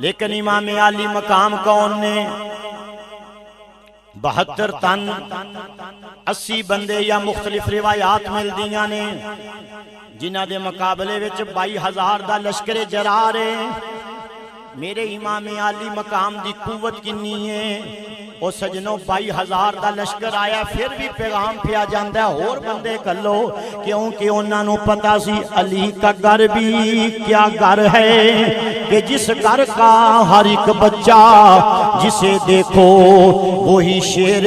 لیکن امام عالی مقام کون نے؟ 72 تن 80 بندے یا مختلف روایات مل دیاں نے جنہ دے مقابلے وچ 22,000 دا لشکر جرار ہے۔ میرے امام عالی مقام دی قوت کنی ہے؟ او سجنوں 22,000 دا لشکر آیا پھر بھی پیغام پیا جاندہ ہے اور بندے کلو، کیونکہ انہوں نے پتا سی علی کا گھر بھی کیا گھر ہے کہ جس گھر کا ہر ایک بچہ جسے دیکھو وہی شیر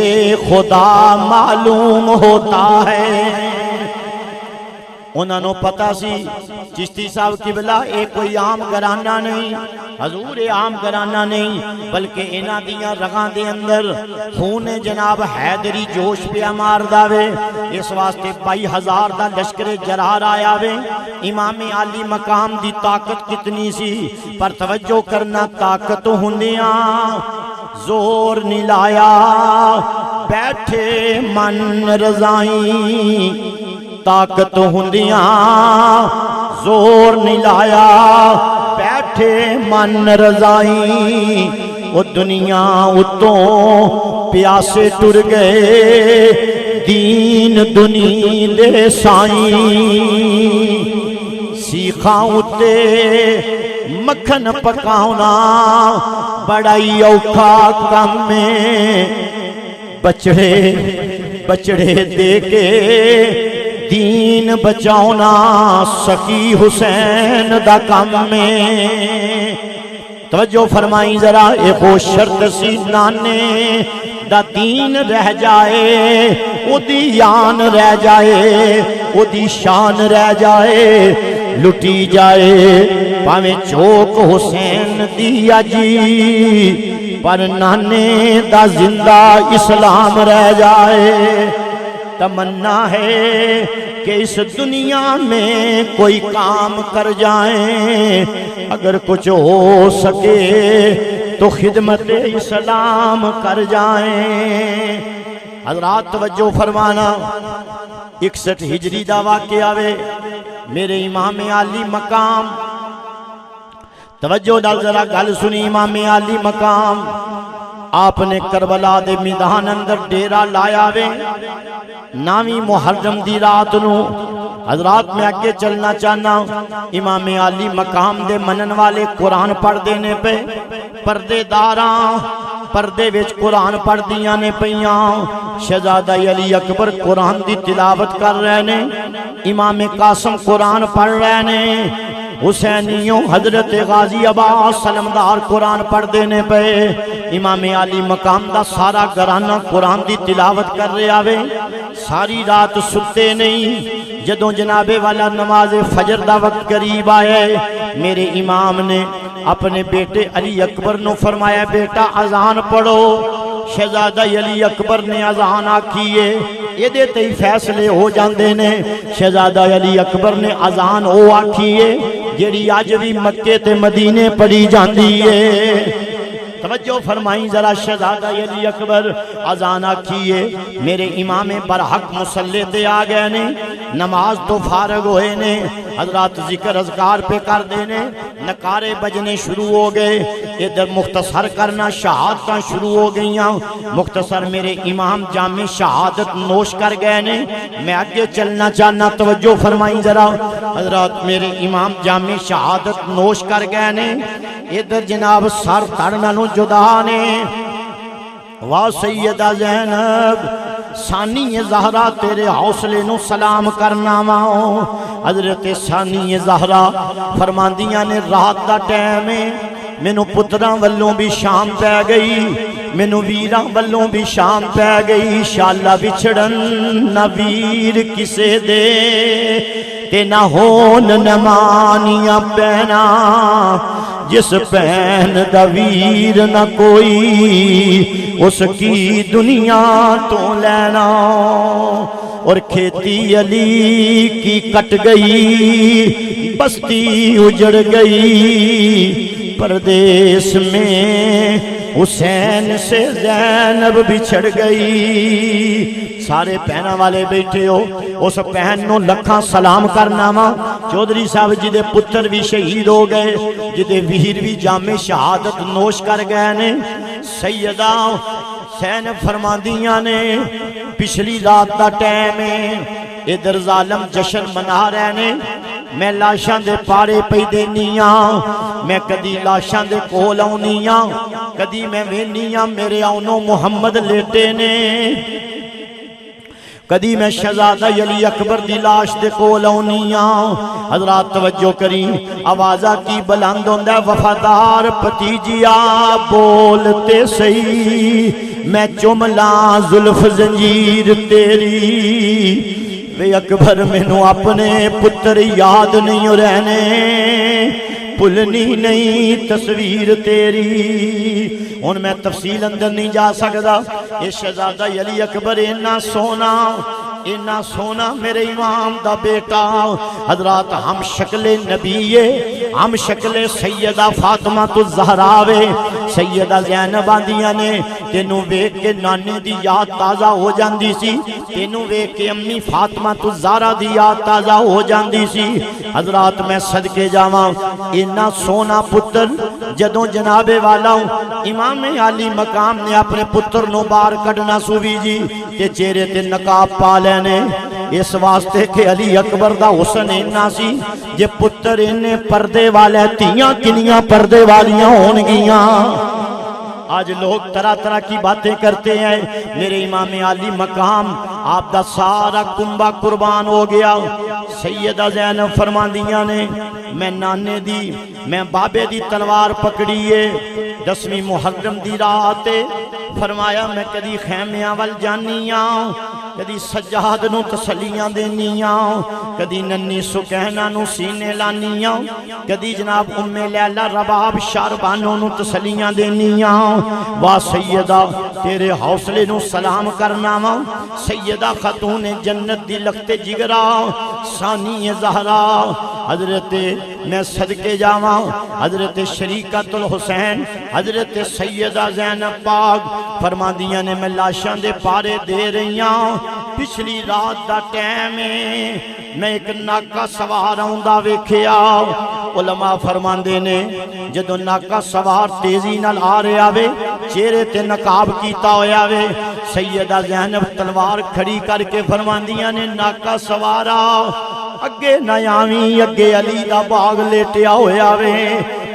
خدا معلوم ہوتا ہے۔ انہوں نے پتا سی چشتی صاحب قبلہ ایک کوئی عام گھرانہ نہیں، حضور عام گھرانہ نہیں، بلکہ انہاں دیاں رگاں دے اندر خون جناب حیدری جوش پہ مار داوے۔ اس واسطے 22,000 دا لشکر جرار آیا وے۔ امام عالی مقام دی طاقت کتنی سی؟ پر توجہ کرنا، طاقت ہوندیاں زور نہیں لایا، بیٹھے من رضائیں، طاقت ہوندیاں زور نہیں لایا، بیٹھے من رضائیں۔ وہ دنیا اتوں پیاسے ٹر گئے، دین دنی دے سائیں۔ سیکھاں اتے مکھن پکاؤنا بڑائی اوکھا کم میں، بچڑے دے کے دین بچاؤنا سخی حسین دا کم میں۔ توجہ فرمائی ذرا، ایک وہ شرط سی نانے دا دین رہ جائے، او دی یان رہ جائے، او دی شان رہ جائے، لٹی جائے پاویں چوک حسین دیا جی، پر نانے دا زندہ اسلام رہ جائے۔ تمنا ہے کہ اس دنیا میں کوئی کام کر جائیں، اگر کچھ ہو سکے تو خدمت اسلام کر جائیں۔ حضرات توجہ فرمانا، 61 ہجری دا واقعہ وے میرے امام عالی مقام۔ توجہ ڈال ذرا گل سنی، امام عالی مقام آپ نے کربلا دے میدان اندر ڈیرا لایا وے 9 محرم دی رات نو۔ حضرات میں آگے چلنا چاہنا، امام عالی مقام دے منن والے قرآن پڑھ دینے پہ، پردے داراں پردے وچ قرآن پڑھ دیاں نے پیاں۔ شہزادہ علی اکبر قرآن دی تلاوت کر رہے نے، امام قاسم قرآن پڑھ رہے نے، حسینیوں حضرت غازی عباس سلمدار قرآن پڑھ دینے پہ، امام عالی مقام دا سارا گھرانہ قرآن دی تلاوت کر رہے آوے۔ ساری رات ستے نہیں، جدوں جناب والا نماز فجر دا وقت قریب آئے، میرے امام نے اپنے بیٹے علی اکبر نو فرمایا، بیٹا اذان پڑھو۔ شہزادہ علی اکبر نے اذان آکھیے، یہ دیتے ہی فیصلے ہو جاندے نے۔ شہزادہ علی اکبر نے اذان او آکھیے جیڑی آج بھی مکے تے مدینے پڑھی جاندی ہے۔ توجہ فرمائیں ذرا، شہزادہ علی اکبر اذان آکھیے، میرے امام برحق مصلی تے آ گئے نے، نماز تو فارغ ہوئے نے، حضرات ذکر اذکار پہ کر دینے، نکارے بجنے شروع ہو گئے، ادھر مختصر کرنا شہادتاں شروع ہو گئیاں۔ مختصر میرے امام جامع شہادت نوش کر گئے نے۔ میں آگے چلنا چاہنا، توجہ فرمائیں ذرا حضرات، میرے امام جامع شہادت نوش کر گئے نے، ادھر جناب سر تڑنا نو جدا نے۔ واہ سیدہ زینب ثانی زہرا تیرے حوصلے نو سلام کرنا ماؤ۔ حضرت ثانی زہرا فرماندیاں نے، رات دا ٹائم ہے، مینوں پتراں والوں بھی شام پہ گئی، مینوں ویراں والوں بھی شام پہ گئی، شالا بچھڑن نہ ویر کسے دے تے نہ ہون نمانیاں پینا، جس پہن دا ویر نہ کوئی اس کی دنیا تو لینا۔ اور کھیتی علی کی کٹ گئی، بستی اجڑ گئی، پردیس میں حسین سے زینب بچھڑ گئی۔ سارے پہنا والے بیٹھے ہو، اس پہن نو لکھاں سلام کرنا وا۔ چودھری صاحب جی دے پتر بھی شہید ہو گئے، جی دے ویر بھی جام شہادت نوش کر گئے نے۔ سیدہ زینب فرماندیاں نے پچھلی رات دا ٹائم ہے، ادھر ظالم جشن منا رہے نے، میں لاشاں دے پارے پئی دینیاں، میں کدی لاشاں دے کول آؤنیاں، کدی میں وینیاں میرے آؤنوں محمد لیٹے نے، کدی میں شہزادہ علی اکبر دی لاش دے کول آؤنیاں۔ حضرات توجہ کریں، آوازہ کی بلند ہوندہ وفادار پتیجیا بولتے سہی، میں چملاں زلف زنجیر تیری، وے اکبر مینوں اپنے پتر یاد نہیں رہنے، پلنی نہیں تصویر تیری۔ ان میں تفصیل اندر نہیں جا سکتا، یہ شہزادہ علی اکبر اتنا سونا میرے امام دا بیٹا۔ حضرات ہم شکل نبی ہے، ہم شکل سیدہ فاطمہ الزہرا وے، سیدہ زینب آندیاں نے تینوں ویکھ کے نانے دی یاد تازہ ہو جاندی سی، تینوں ویکھ کے امی فاطمہ الزہرا دی یاد تازہ ہو جاندی سی۔ حضرات میں صدقے جاواں، اتنا سونا پتر جدوں جناب والا امام علی مقام نے اپنے پتر نو باہر کڈنا سوی جی تے چہرے تے نقاب پا لینے، اس واسطے کہ علی اکبر دا حسن اتنا سی، جے پتر انہیں پردے والے تیاں کنیاں پردے والیاں ہون گیاں۔ آج لوگ طرح طرح کی باتیں کرتے ہیں، میرے امام علی مقام آپ دا سارا کنبہ قربان ہو گیا۔ سیدہ زینب فرماندیاں نے میں نانے دی میں بابے دی تلوار پکڑیے، 10ویں محرم دی رات فرمایا میں کدی خیمیاں وال جانیاں، کدی سجاد نو تسلیاں دینیاں، کدی ننی سکینہ نو سینے لانیاں، کدی جناب ام لیلہ رباب شاربانوں نو تسلیاں دینیاں۔ واہ سیدہ تیرے حوصلے نو سلام کرنا وا، سیدہ خاتون جنت دی لخت جگرا ثانی زہرا حضرت میں صدقے جاواں، حضرت شریکت الحسین حضرت سیدہ زینب پاک فرماندیاں نے میں لاشاں دے پارے دے رہیاں۔ پچھلی رات دا ٹائم ہے، میں ایک ناکا سوار آؤندا ویکھیا، علماء فرماندے نے جدوں ناکا سوار تیزی نال آ رہا وے، چہرے تے نقاب کیتا ہویا وے، سیدہ زینب تلوار کھڑی کر کے فرماندیاں نے ناکا سوارا اگے نیاویں، اگے علی دا باغ لیٹیا ہویا وے،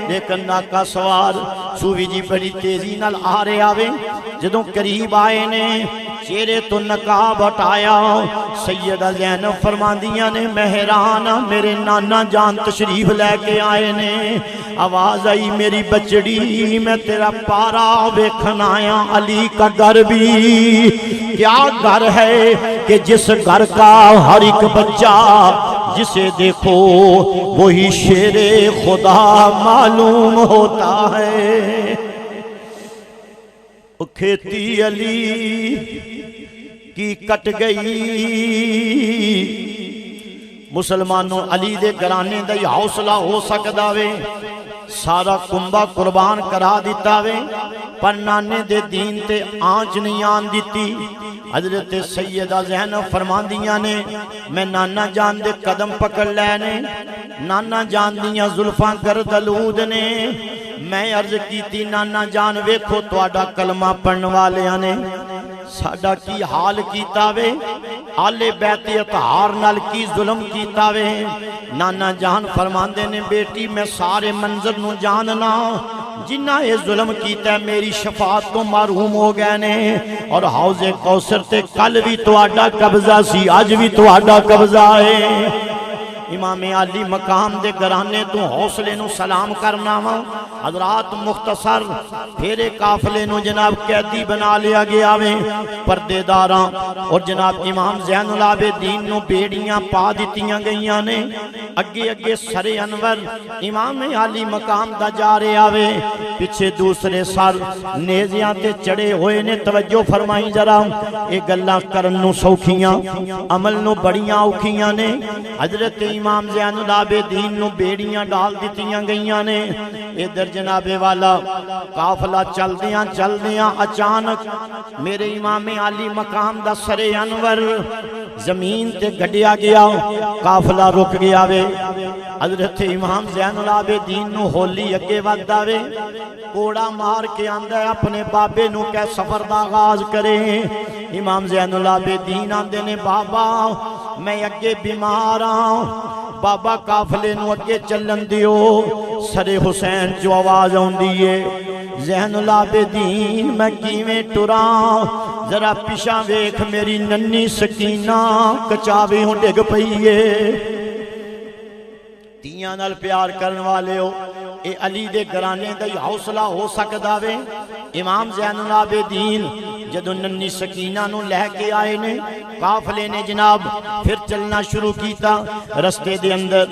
لیکن ناکا سوار سوی جی بڑی تیزی نال آ رہا وے، جدوں قریب آئے نے چہرے تو نقاب ہٹایا، سیدہ زینب فرماندیاں نے مہرانہ میرے نانا جان تشریف لے کے آئے نے، آواز آئی میری بچڑی میں تیرا پارا ویکھن آیا، علی کا گھر بھی کیا گھر ہے کہ جس گھر کا ہر ایک بچہ جسے دیکھو وہی شیر خدا معلوم ہوتا ہے۔ کھیتی علی کی کٹ گئی، مسلمانوں علی دے گھرانے دا حوصلہ ہو سکدا وے، سارا کنبہ قربان کرا دیتا وے، پر نانے دے دین تے آنچ نہیں آن دیتی۔ حضرت سیدہ زینب فرماندیاں نے میں نانا جان دے قدم پکڑ لینے، نانا جان دیاں زلفاں گردلود نے، میں عرض کیتی نانا جان ویکھو تواڈا کلمہ پڑھن والیاں نے ساڈا کی حال کیتا وے، آلِ بیت اطہار نال کی ظلم کیتا وے۔ نانا جان فرماندے نے بیٹی میں سارے منظر نو جاننا، جنہ اے ظلم کیتا ہے میری شفاعت تو محروم ہو گئے نے، اور حوض کوثر تے کل بھی تواڈا قبضہ سی، آج بھی تواڈا قبضہ ہے۔ امام علی مقام دے گھرانے تو حوصلے نو سلام کرنا وا۔ حضرات مختصر پھیرے قافلے نو جناب قیدی بنا لیا گیا وے، پردے داراں اور جناب امام زین العابدین نو بیڑیاں پا دیتیاں گئیاں نے، اگے اگے سر انور امام علی مقام دا جا رہے آوے، پیچھے دوسرے سر نیزیاں تے چڑے ہوئے نے۔ توجہ فرمائی ذرا، اے گلاں کرن نو سوکھیاں عمل نو بڑیاں اوکھیاں نے۔ حضرت امام زین العابدین نو بیڑیاں ڈال دیتیاں گئیاں نے ادھر جناب والا قافلہ چل دیاں اچانک میرے امام عالی مقام دا سر انور زمین تے گڈیا گیا قافلہ رک گیا وے حضرت امام زین العابدین نو ہولی اگے ود آوے کوڑا مار کے آندا ہے اپنے بابے نو کہ سفر دا آغاز کرے امام زین العابدین آندے نے بابا میں اگے بیمار ہاں بابا قافلے نو اگے چلن دیو سر حسین جو آواز ہوندی ہے زین العابدین میں کیویں ٹراں ذرا پیشاں ویکھ میری ننی سکینہ کچاوے ہوں ڈگ پئیے تیاں نال پیار کرن والے ہو اے علی دے گرانے دا حوصلہ ہو سکدا وے امام زین العابدین جدو ننی سکینہ نو لے کے آئے نے قافلے نے جناب پھر چلنا شروع کیتا رستے دے اندر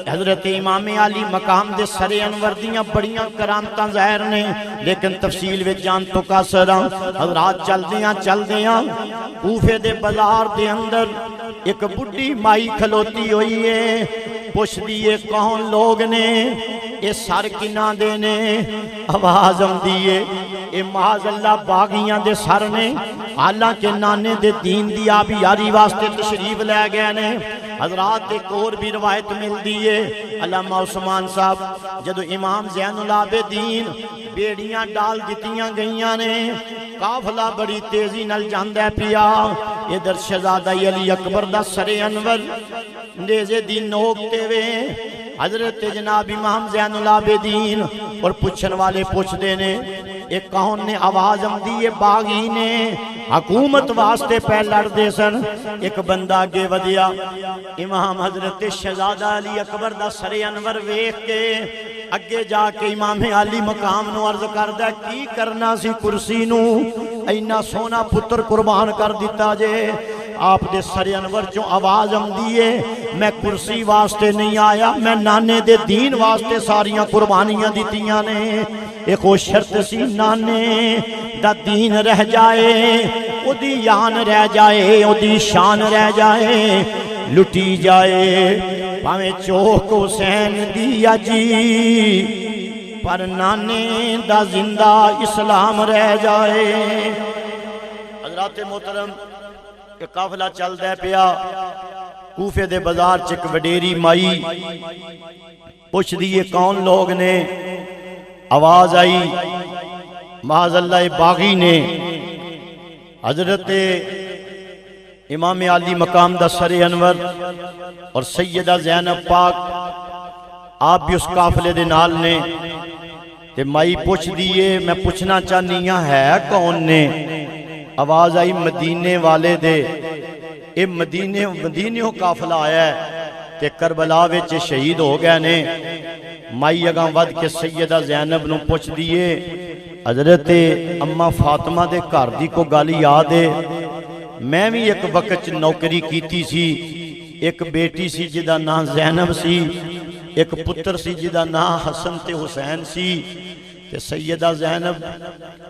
حضرت امام علی مقام دے سر انور دیاں بڑیاں کرامتاں ظاہر نے لیکن تفصیل وچ جان تو قاصر حضرات چل دیاں کوفے دے بازار دے اندر ایک بڈھی مائی کھلوتی ہوئی ہے پوچھ دیئے کون لوگ نے اے سر کناں دے نے آواز ہم دیئے اے معاذ اللہ باغیاں دے سر نے حالانکہ نانے دے دین دی آبی یاری واسطے تشریف لے گئے نے حضرات ایک اور بھی روایت مل دیئے علامہ عثمان صاحب جدو امام زین العابدین بیڑیاں ڈال دیتیاں گئیاں نے قافلہ بڑی تیزی نل جاندہ پیا ادھر شہزادہ علی اکبر دا سر انور نیزے دی نوکتے وے حضرت جناب امام زین العابدین اور پوچھن والے پوچھ دینے ایک کون نے آواز ہم دیئے باغی نے حکومت واسطے پہ لڑ دے سن ایک بندہ آگے ودیا امام حضرت شہزادہ علی اکبر دا سر انور ویکھ کے اگے جا کے امام علی مقام نو عرض کردہ کی کرنا سی کرسی نو اینا سونا پتر قربان کر دیتا جے آپ دے سر انور جو آواز ہم دیئے میں کرسی واسطے نہیں آیا میں نانے دے دین واسطے ساریاں قربانیاں دیتیاں نے ایک وہ شرط سی نانے دا دین رہ جائے او دی یان رہ جائے او دی شان رہ جائے لٹی جائے پاویں چوک حسین دیا جی پر نانے دا زندہ اسلام رہ جائے حضرات محترم کہ قافلہ چل دے پیا کوفے دے بازار چک وڈیری مائی پوچھ دیئے کون لوگ نے آواز آئی معاذ اللہ باغی نے حضرت امام علی مقام دا سر انور اور سیدہ زینب پاک آپ بھی اس قافلے دے نال نے تے مائی پوچھ دیئے میں پوچھنا چاہنیاں ہے کون نے آواز آئی مدینے والے دے اے مدینے ہو قافلہ آیا ہے تے کربلا وچ شہید ہو گئے نے مائی اگاں ود کے سیدہ زینب نو پوچھ دیئے حضرت اماں فاطمہ دے گھر دی کو گالی یاد ہے میں بھی ایک وقت نوکری کیتی سی ایک بیٹی سی جدا نا زینب سی ایک پتر سی جدا نا حسن تے حسین سی تے سیدہ زینب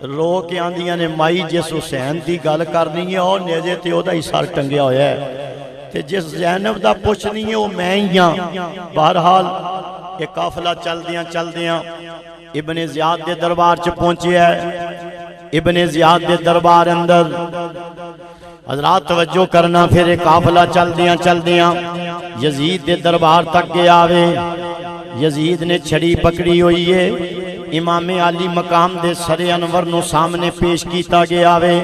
رو کے آندیاں نے مائی جس حسین دی گل کرنی ہے اور نیجے تے او دا ہی سار ٹنگیا ہویا ہے تے جس زینب دا پوچھنی ہے وہ میں ہی ہاں بہرحال یہ قافلہ چل دیاں ابن زیاد دے دربار چ پہنچے ہے ابن زیاد دے دربار اندر حضرات توجہ کرنا پھر ایک قافلہ چل دیاں یزید دے دربار تک گیا آوے یزید نے چھڑی پکڑی ہوئی ہے امام علی مقام دے سر انور نو سامنے پیش کیتا گیا آوے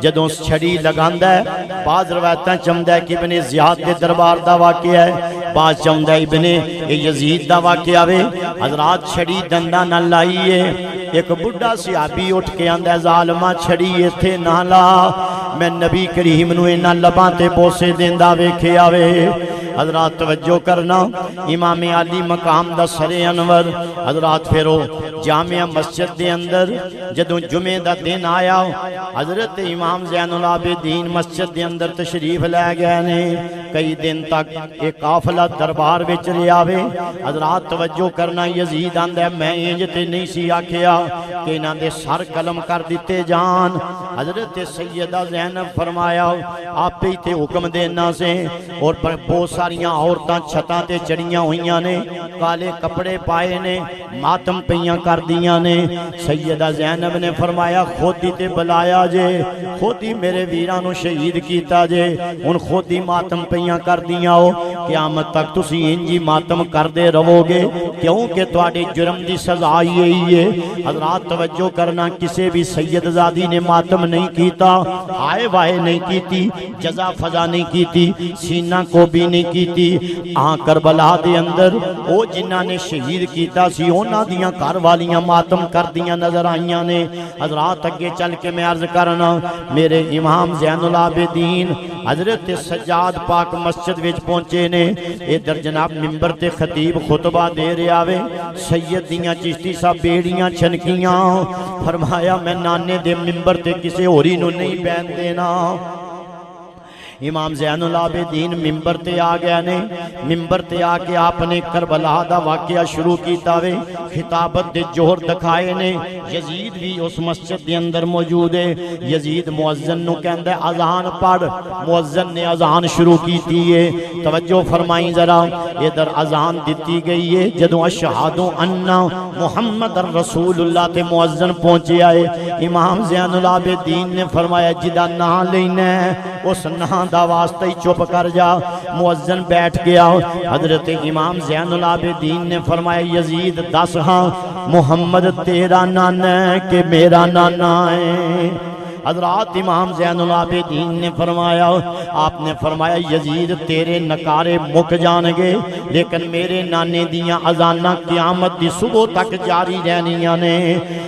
جدوں چھڑی لگاندہ ہے بعض روایتاں چمدہ ہے کہ ابن زیاد دے دربار دا واقعہ ہے بعض چمدہ ہے ابن یزید دا واقعہ ہے حضرات چھڑی دندہ نہ لائیے ایک بڑھا صحابی اٹھ کے اندہ ظالمہ چھڑی تھے نہ لا میں نبی کریم نو انہا لبانتے بوسے دیندہ ویکھے آوے حضرات توجہ کرنا امام علی مقام دا سر انور حضرات پھرو جامعہ مسجد دے اندر جدوں جمعہ دا دن آیا حضرت امام زین العابدین مسجد دے اندر تشریف لے گئے نے کئی دن تک ایک قافلہ دربار وچ رہیا وے حضرات توجہ کرنا یزید آندا میں انج تے نہیں سی آکھیا کہ انہاں دے سر قلم کر دیتے جان حضرت سیدہ زینب فرمایا آپ ہی تے حکم دینا سے اور بہت سارے ساریاں عورتاں چھتاں تے چڑھیاں ہوئیاں نے کالے کپڑے پائے نے ماتم پیاں کر دیاں نے سیدہ زینب نے فرمایا خود ہی تے بلایا جے خود ہی میرے ویرانو شہید کیتا جے ان خود ہی ماتم پیاں کر دیاں ہو قیامت تک تسی انجی ماتم کر دے رہو گے کیونکہ تواڈے جرم دی سزا یہی ہے حضرات توجہ کرنا کسے بھی سید زادی نے ماتم نہیں کیتا ہائے وائے نہیں کیتی جزا فضا نہیں کیتی سینہ کو بھی نہیں کیتی کربلا دے اندر او جنہاں نے شہید کیتا سی اونا دیاں گھر والیاں ماتم کر دیاں نظر آئیاں نے حضرات اگے چل کے میں عرض کرنا میرے امام زین العابدین حضرت سجاد پاک مسجد وچ پہنچے نے ادھر جناب منبر تے خطیب خطبہ دے رہا وے سید دیاں چشتی صاحب بیڑیاں چھنکیاں فرمایا میں نانے دے منبر تے کسے ہوری نو نہیں بین دینا امام زین العابدین منبر تے آ گیا نے منبر تے آ کے آپ نے کربلا دا واقعہ شروع کیتا وے خطابت دے جوہر دکھائے نے یزید بھی اس مسجد دے اندر موجود ہے یزید مؤذن نو کہندا ہے اذان پڑھ مؤذن نے اذان شروع کیتی ہے توجہ فرمائیں ذرا ادھر اذان دتی گئی ہے جدوں اشہد ان محمد رسول اللہ تے مؤذن پہنچے آئے امام زین العابدین نے فرمایا جدا نام لینا ہے اس نام دا واسطہ ہی چپ کر جا مؤذن بیٹھ گیا حضرت امام زین العابدین نے فرمایا یزید دس ہاں محمد تیرا نانا ہے کہ میرا نانا ہے حضرات امام زین العابدین نے فرمایا آپ نے فرمایا یزید تیرے نکارے مک جانگے لیکن میرے نانے دیاں اذانہ قیامت دی صبح تک جاری رہنیاں نے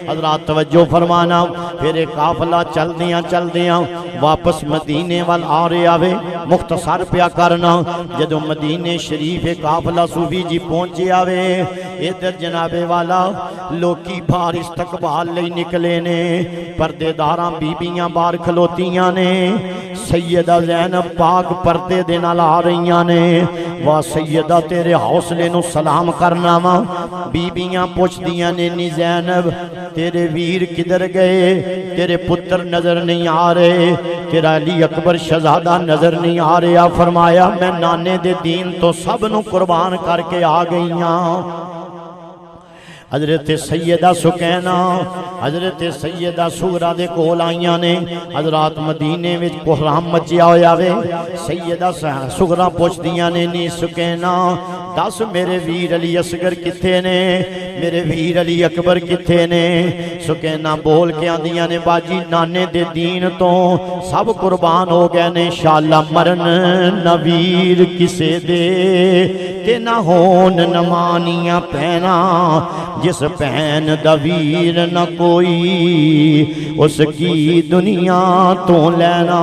حضرات توجہ فرمانا پھر ایک قافلہ چل دیاں واپس مدینے وال آ رہے آوے مختصر پیا کرنا جدو مدینے شریف قافلہ صوفی جی پہنچے آوے ادھر جناب والا لوکی بھار استقبال لئی نکلے نے پردے داراں بیبیاں بار کھلوتیاں نے سیدہ زینب پاک پردے دے نال آ رہیاں نے واہ سیدہ تیرے حوصلے نو سلام کرنا وا بیبیاں پوچھ دیاں نے نی زینب تیرے ویر کدھر گئے تیرے پتر نظر نہیں آ رہے تیرا علی اکبر شہزادہ نظر نہیں آ رہا فرمایا میں نانے دے دین تو سب نو قربان کر کے آ گئیاں حضرت سیدہ سکینہ حضرت سیدہ سغرا دے کول آئیاں نے حضرات مدینے وچ کوہرام مچیا ہویا وے سیدہ سغرا پوچھ دیاں نے نی سکینہ دس میرے ویر علی اصغر کتھے نے میرے ویر علی اکبر کتھے نے سکینہ بول کے آندیاں نے باجی نانے دے دین تو سب قربان ہو گئے نے انشاءاللہ مرن نہ ویر کسے دے تے نہ ہون نمانیاں پہنا جس پہن دا ویر نہ کوئی اس کی دنیا تو لینا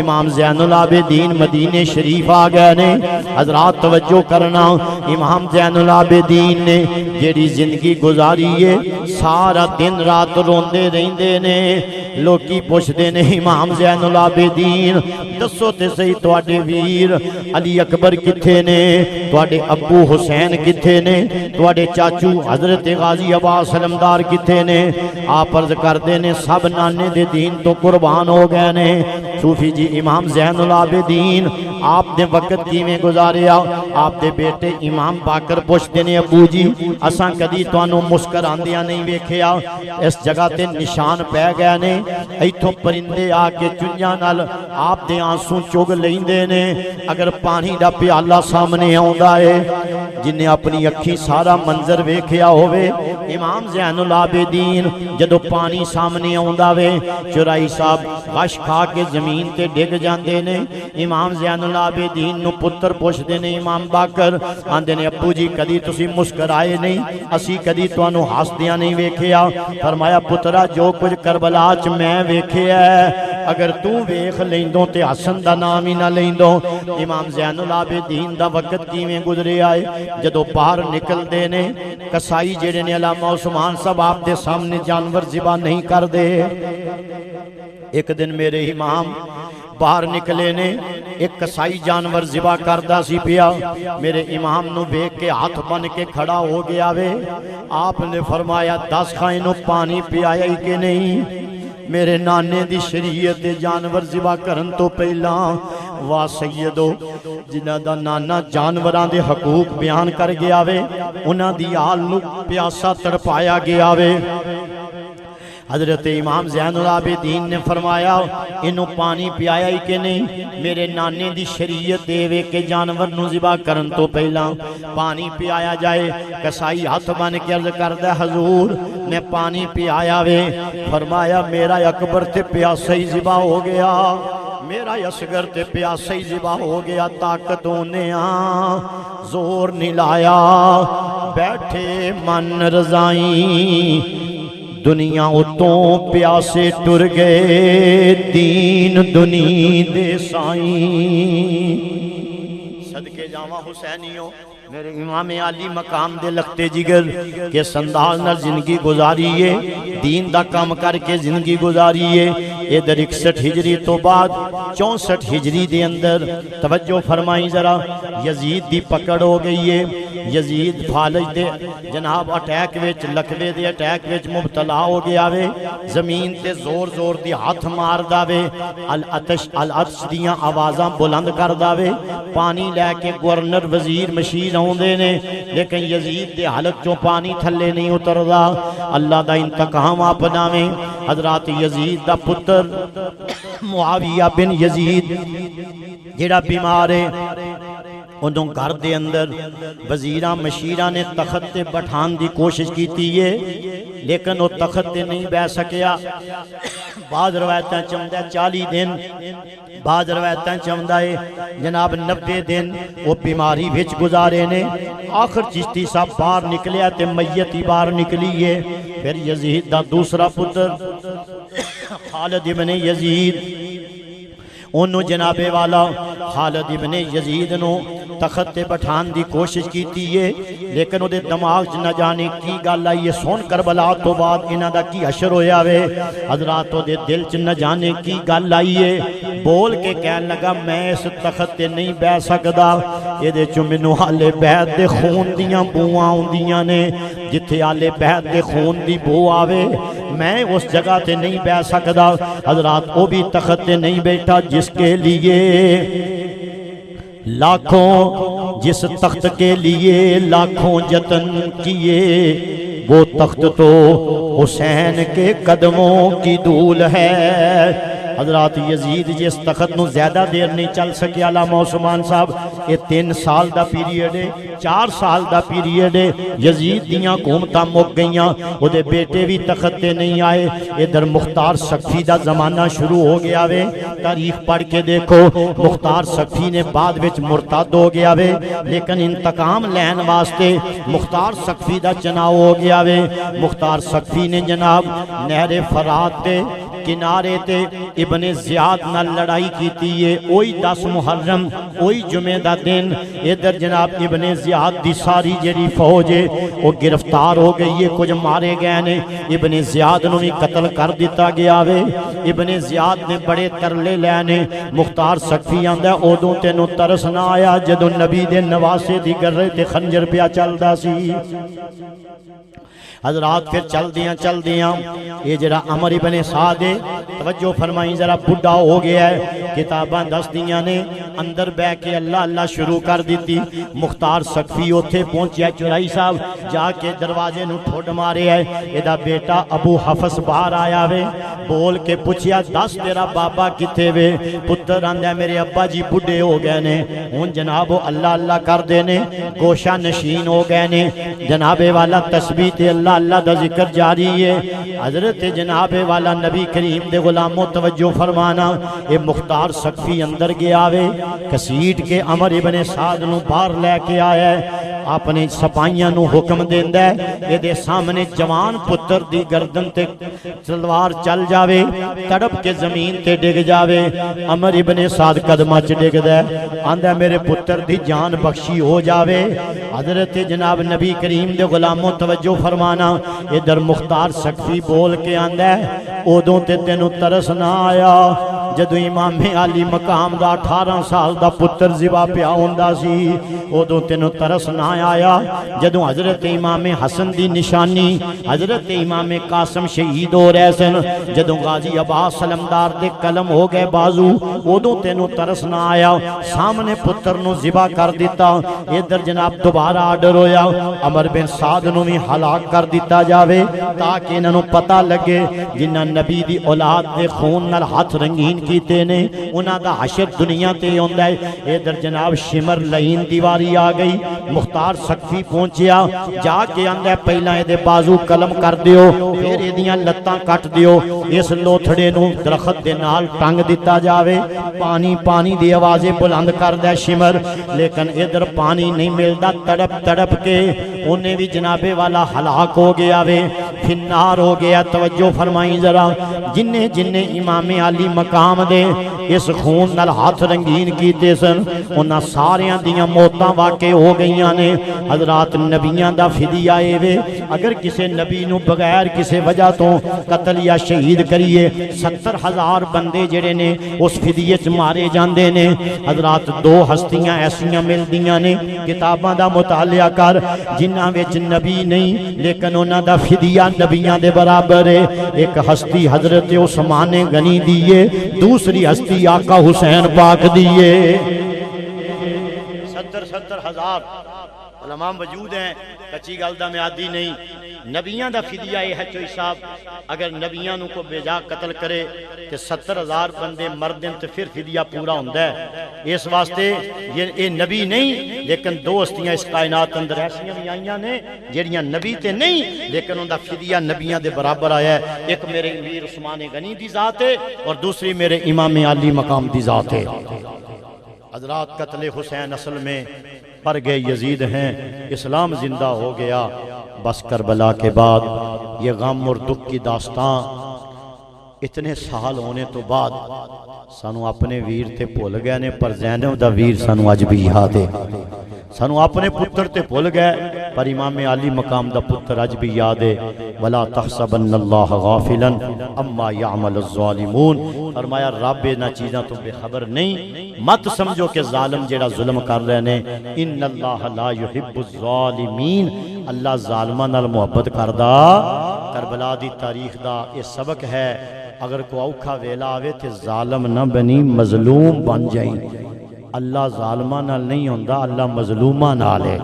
امام زین العابدین مدینے شریف آ گئے نے حضرات توجہ کرنا امام زین العابدین نے جیڑی زندگی گزاری ہے سارا دن رات روندے رہندے نے لوکی پوچھتے نے امام زین العابدین دسو تے صحیح تواڈے ویر علی اکبر کتھے نے تواڈے ابو حسین کتھے نے تواڈے چاچو حضرت غازی عباس علمدار کتھے نے آپ عرض کردے نے سب نانے دے دین تو قربان ہو گئے نے صوفی جی امام زین العابدین آپ نے وقت کی میں گزاریا آپ دے بیٹے امام باقر پوچھتے نے ابو جی اساں کدی توانوں مسکراندیاں نہیں ویکھیا اس جگہ تے نشان پہ گئے نے ایتھوں پرندے آ کے چنجاں نال آپ دے آنسو چگ لیندے نے اگر پانی دا پیالہ سامنے آوندا ہے جنہیں اپنی اکھی سارا منظر ویکھیا ہوئے امام زین العابدین جدو پانی سامنے آوندا وے چرائی صاحب غش کھا کے زمین تے ڈگ جاندے نے امام زین العابدین نو پتر پوچھدے نے امام باقر آندے نے ابو جی کدی تسی مسکرائے نہیں اسی کدی توانوں ہسدیاں نہیں ویکھیا فرمایا پترا جو کچھ کربلا چ میں ویکھیا ہے اگر تو ویکھ لیندوں تے حسن دا نام ہی نہ لیندوں امام زین العابدین دا وقت کیویں گزرے آئے جدو باہر نکل دے نے کسائی جڑے نے علامہ عثمان صاحب آپ دے سامنے جانور ذبح نہیں کر دے ایک دن میرے امام باہر نکلے نے ایک کسائی جانور ذبح کردہ سی پیا میرے امام نو بیک کے ہاتھ بن کے کھڑا ہو گیا وے آپ نے فرمایا 10 خائنوں پانی پیایا ہی کہ نہیں میرے نانے دی شریعت جانور ذبح کرن تو پہلا واہ سیدو جنہاں دا نانا جانوراں دے حقوق بیان کر گیا وے انہاں دی آل نو پیاسا تڑپایا گیا وے حضرت امام زین العابدین نے فرمایا انہوں پانی پیایا ہی کہ نہیں میرے نانے دی شریعت دے وے کہ جانور نو ذبح کرن تو پہلا پانی پیایا جائے کسائی ہاتھ بن کے عرض کردہ حضور میں پانی پیایا وے فرمایا میرا اکبر تے پیاسا ہی ذبح ہو گیا میرا اصغر تے پیاسا ہی ذبح ہو گیا طاقتوں نے زور نہیں لایا بیٹھے من رضائیں دنیا اتوں پیاسے ٹر گئے دین دنی دے سائیں صدقے جاواں حسینیوں میرے امام علی مقام دے لگتے جگر کہ سندال نہ زندگی گزاریے دین دا کام کر کے زندگی گزاریے ادھر 61 ہجری تو بعد 64 ہجری دے اندر توجہ فرمائیں ذرا یزید دی پکڑ ہو گئی ہے یزید فالج دے جناب attack which لکوے they attack which مبتلا ہو گیا وے زمین تے زور زور دی ہاتھ مار دا وے العطش دیاں آوازاں بلند کر دا وے پانی لے کے گورنر وزیر مشیر آوندے نے لیکن یزید دے حالت چوں پانی تھلے نہیں اتردا اللہ دا انتقام اپنا میں حضرات یزید دا پتر معاویہ بن یزید جڑا بیمار ہے انہوں گھر دے اندر وزیراں مشیراں نے تخت تے بٹھان دی کوشش کیتی ہے لیکن وہ تخت تے نہیں بہ سکیا بعض روایتاں چمدا 40 دن بعض روایتاں چمدا ہے جناب 90 دن وہ بیماری وچ گزارے نے آخر چشتی صاحب باہر نکلیا تے میت ہی باہر نکلی ہے پھر یزید دا دوسرا پتر خالد ابن یزید انہوں جناب والا خالد ابن یزید نو تخت تے بٹھان دی کوشش کیتی ہے لیکن وہ دے دماغ نہ جانے کی گل آئی ہے سون کربلا تو بعد انہاں دا کی حشر ہویا وے حضرات دے دل چ نہ جانے کی گل آئی ہے بول کے کہن لگا میں اس تخت تے نہیں بہ سکدا اے دے چ مینوں حالے بیت دے خون دیاں بوواں اوندیاں نے جتھے آلے بیت دے خون دی بو آوے میں اس جگہ تے نہیں بہ سکدا حضرات وہ بھی تخت تے نہیں بیٹھا جس کے لیے لاکھوں جس تخت کے لیے لاکھوں جتن کیے وہ تخت تو حسین کے قدموں کی دھول ہے حضرات یزید جس تخت نو زیادہ دیر نہیں چل سکے علامہ عثمان صاحب یہ 3 سال دا پیریڈ ہے 4 سال دا پیریڈ ہے یزید دیاں حکومتاں مک گئیاں وہ دے بیٹے بھی تخت تے نہیں آئے ادھر مختار سقفی دا زمانہ شروع ہو گیا وے تاریخ پڑھ کے دیکھو مختار سقفی نے بعد وچ مرتد ہو گیا وے لیکن انتقام لین واسطے مختار سقفی دا چناؤ ہو گیا وے مختار سقفی نے جناب نہر فرات تے کنارے تے ابن زیاد نہ لڑائی کیتی ہے اوہی 10 محرم اوہی جمعہ دا دن ادھر جناب ابن زیاد دی ساری جڑی فوج ہے وہ گرفتار ہو گئی ہے کچھ مارے گئے نے ابن زیاد نو بھی قتل کر دیتا گیا وے ابن زیاد نے بڑے ترلے لینے مختار سقفی آندا اودوں تینوں ترس نہ آیا جدوں نبی دے نواسے دی گرے تے خنجر پیا چلدا سی حضرات پھر چل دیاں یہ جڑا عمر ابن سعد ہے توجہ فرمائیں ذرا بڑھا ہو گیا ہے کتاباں دس دیاں نے اندر بہ کے اللہ اللہ شروع کر دیتی مختار سقفی اوتھے پہنچیا چورائی صاحب جا کے دروازے نو ٹھوڈ مارے ہے ایدا بیٹا ابو حفص باہر آیا وے بول کے پوچھیا 10 تیرا بابا کتے وے پتر آندا میرے ابا جی بڈھے ہو گئے نے ہن جناب اللہ اللہ کر دے نے گوشہ نشین ہو گئے نے جناب والا تسبیح تے اللہ اللہ دا ذکر جاری ہے حضرت جناب والا نبی کریم دے غلاموں توجہ فرمانا اے مختار سقفی اندر گیا وے کسیٹ کے عمر ابن سعد نو باہر لے کے آیا ہے اپنے سپاہیاں نو حکم دیندا ہے اے دے سامنے جوان پتر دی گردن تے تلوار چل جاوے تڑپ کے زمین تے ڈگ جاوے عمر ابن سعد قدماں چ ڈگدا ہے آندا میرے پتر دی جان بخشی ہو جاوے حضرت جناب نبی کریم دے غلاموں توجہ فرمانا ادھر مختار سقفی بول کے آندا ہے اودوں تے تینوں ترس نہ آیا جدو امام علی مقام دا 18 سال دا پتر ذبح پیا ہوندا سی ادو تینوں ترس نہ آیا جدو حضرت امام حسن دی نشانی حضرت امام قاسم شہید ہو رہے سن جدو غازی عباس علمدار دے قلم ہو گئے بازو ادو تینوں ترس نہ آیا سامنے پتر نو ذبح کر دیتا ادھر جناب دوبارہ آرڈر ہویا عمر بن سعد نو بھی ہلاک کر دیتا جاوے تاکہ انہاں نو پتہ لگے جنہاں نبی دی اولاد دے خون نال ہاتھ رنگین کیتے نے انہاں دا حشر دنیا تے ہوندا ہے ادھر جناب شمر لعین دیواری آ گئی مختار سقفی پہنچیا جا کے آندا ہے پہلا اے دے بازو قلم کر دیو پھر ایدیاں لتاں کٹ دیو اس لوتھڑے نو درخت دے نال ٹنگ دیتا جاوے پانی پانی دی آوازیں بلند کر دے شمر لیکن ادھر پانی نہیں ملدا تڑپ تڑپ کے انہیں بھی جنابے والا ہلاک ہو گیا وے فنار ہو گیا توجہ فرمائیں ذرا جنہیں جنہیں امام علی مقام دے اس خون نال ہاتھ رنگین کیتے سن انہاں ساریاں دیاں موتاں واقع ہو گئیاں نے حضرات نبیاں دا فدیہ اے وے اگر کسے نبی نو بغیر کسے وجہ تو قتل یا شہید کریے 70,000 بندے جڑے نے اس فدیے چ مارے جاندے نے حضرات دو ہستیاں ایسیاں ملدیاں نے کتاباں دا مطالعہ کر جنہاں وچ نبی نہیں لیکن انہاں دا فدیہ نبیاں دے برابر ہے ایک ہستی حضرت عثمان غنی دیئے دوسری ہستی آقا حسین پاک دیئے 70,000 علماء موجود ہیں کچی گل دا میں عادی نہیں نبیاں دا فدیہ یہ ہے چوئی صاحب اگر نبیاں نو کو بے جا قتل کرے کہ 70,000 بندے مردن تو پھر فدیہ پورا ہوندہ ہے اس واسطے یہ نبی نہیں لیکن دو ہستیاں اس کائنات اندر ایسیاں بھی آئیاں نے جڑیاں نبی تے نہیں لیکن ان دا فدیہ نبیاں دے برابر آیا ہے ایک میرے امیر عثمان غنی دی ذات ہے اور دوسری میرے امام علی مقام دی ذات ہے حضرات قتل حسین اصل میں پر گئے یزید ہیں اسلام زندہ ہو گیا بس کربلا کے بعد یہ غم اور دکھ کی داستان اتنے سال ہونے تو بعد سانو اپنے ویر تے بھول گئے نے پر زینب دا ویر سانو اج بھی یاد ہے سانو اپنے پتر تے بھول گئے پر امام علی مقام دا پتر اج بھی یاد ہے ولا تحسبن اللہ غافلا اما يعمل الظالمون فرمایا رب نہ چیزاں تو بے خبر نہیں مت سمجھو کہ ظالم جڑا ظلم کر رہے نے ان اللہ لا يحب الظالمین اللہ ظالماں نال محبت کردا کربلا دی تاریخ دا یہ سبق ہے اگر کو اوکھا ویلا آوے تے ظالم نہ بنی مظلوم بن جائیں اللہ ظالمہ نال نہیں ہوندا اللہ مظلومہ نال ہے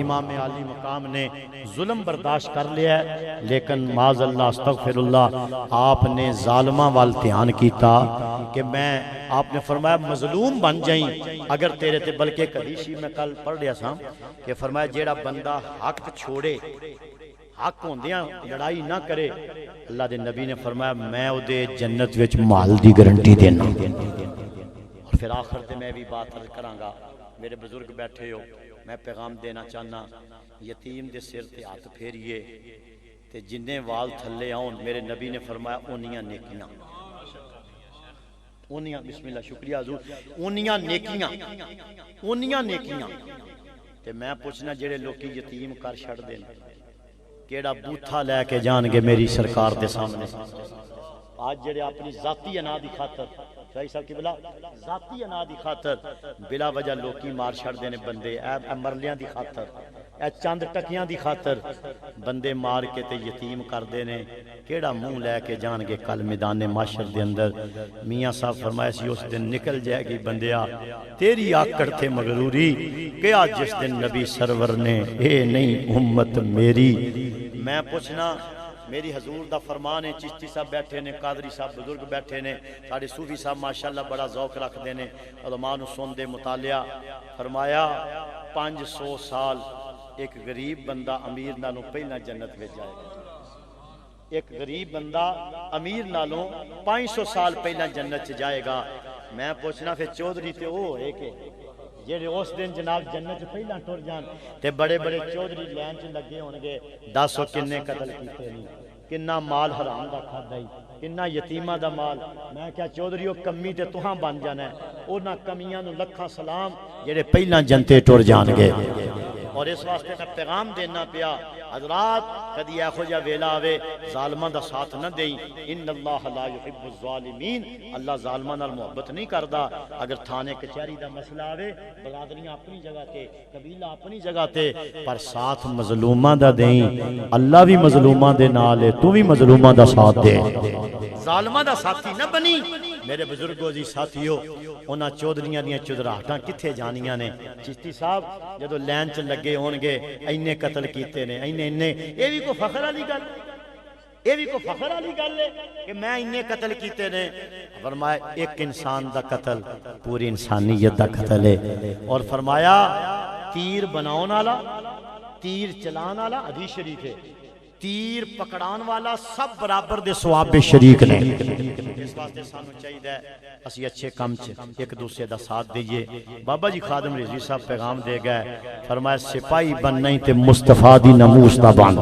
امام علی مقام نے ظلم برداشت کر لیا ہے لیکن معاذ اللہ استغفر اللہ آپ نے ظالمہ وال دھیان کیتا کہ میں آپ نے فرمایا مظلوم بن جائیں اگر تیرے تے بلکہ ایک حدیثی میں کل پڑھ رہا سا کہ فرمایا جیڑا بندہ حق چھوڑے حق ہوندیاں لڑائی نہ کرے اللہ دے نبی نے فرمایا میں او دے جنت وچ مال دی گارنٹی دینا اور پھر آخر تے میں بھی بات عرض کراں گا میرے بزرگ بیٹھے ہو میں پیغام دینا چاہنا یتیم دے سر تے ہاتھ پھیریے تے جننے وال تھلے آؤں میرے نبی نے فرمایا اونیاں نیکیاں اونیاں بسم اللہ شکریہ حضور اونیاں نیکیاں تے میں پوچھنا جڑے لوکی یتیم کر چھڑ دین کیڑا بوتھا لے کے جان گے میری سرکار دے سامنے آج جڑے اپنی ذاتی انا دی خاطر شاہی صاحب کی بلا ذاتی انا دی خاطر بلا وجہ لوکی مار چھڑ دینے بندے اے مرلیاں دی خاطر اے چند ٹکیاں دی خاطر بندے مار کے تے یتیم کر دینے کیڑا منہ لے کے جان گے کل میدان معاشر دے اندر میاں صاحب فرمایا سی اس دن نکل جائے گی بندیا تیری آکڑ تھے مغروری کیا جس دن نبی سرور نے اے نہیں امت میری میں پوچھنا میری حضور دا فرمان ہے چشتی صاحب بیٹھے نے قادری صاحب بزرگ بیٹھے نے ساڑھے صوفی صاحب ماشاءاللہ بڑا ذوق رکھ دینے علماء نو سن دے مطالعہ فرمایا 500 سال ایک غریب بندہ امیر نالوں پہلا جنت میں جائے گا ایک غریب بندہ امیر نالوں 500 سال پہلا جنت چ جائے گا میں پوچھنا پھر چودھری تے وہ ہے کہ جیڑے اس دن جناب جنت پہلا ٹر جان تے بڑے بڑے چودھری لین چ لگے ہونگے 10 کنے قتل کیتے نہیں کنا مال حرام دا کھادا ہی کنا یتیمہ دا مال میں کیا چودھریو کمی تے تہاں بن جانا ہے اونا کمیاں نو لکھاں سلام جیڑے پہلا جنتے ٹر جان گے اور اس واسطے میں پیغام دینا پیا حضرات کدی ایہو جا ویلا آوے ظالماں دا ساتھ نہ دیں ان اللہ لا يحب الظالمین اللہ ظالماں نال محبت نہیں کردا اگر تھانے کچہری دا مسئلہ آوے برادریاں اپنی جگہ تے قبیلہ اپنی جگہ تے پر ساتھ مظلوماں دا دیں اللہ بھی مظلوماں دے نال ہے تو بھی مظلوماں دا ساتھ دے ظالماں دا ساتھی نہ بنی میرے بزرگوں جی ساتھیو انہاں چودھریاں دیاں چودراہٹاں کتھے جانیاں نے چشتی صاحب جدو لین چ لگے ہون گے اینے قتل کیتے نے اینے اے بھی کو فخر والی گل اے بھی کو فخر والی گل ہے کہ میں اینے قتل کیتے نے فرمایا ایک انسان دا قتل پوری انسانیت دا قتل ہے اور فرمایا تیر بناون والا تیر چلان والا حدیث شریف ہے تیر پکڑان والا سب برابر دے ثواب شریک نے اس واسطے سانو چاہیے اسی اچھے کام چ ایک دوسرے دا ساتھ دئیے بابا جی خادم رضوی صاحب پیغام دے گئے فرمایا سپاہی بن نہیں تے مصطفیٰ دی ناموس دا بن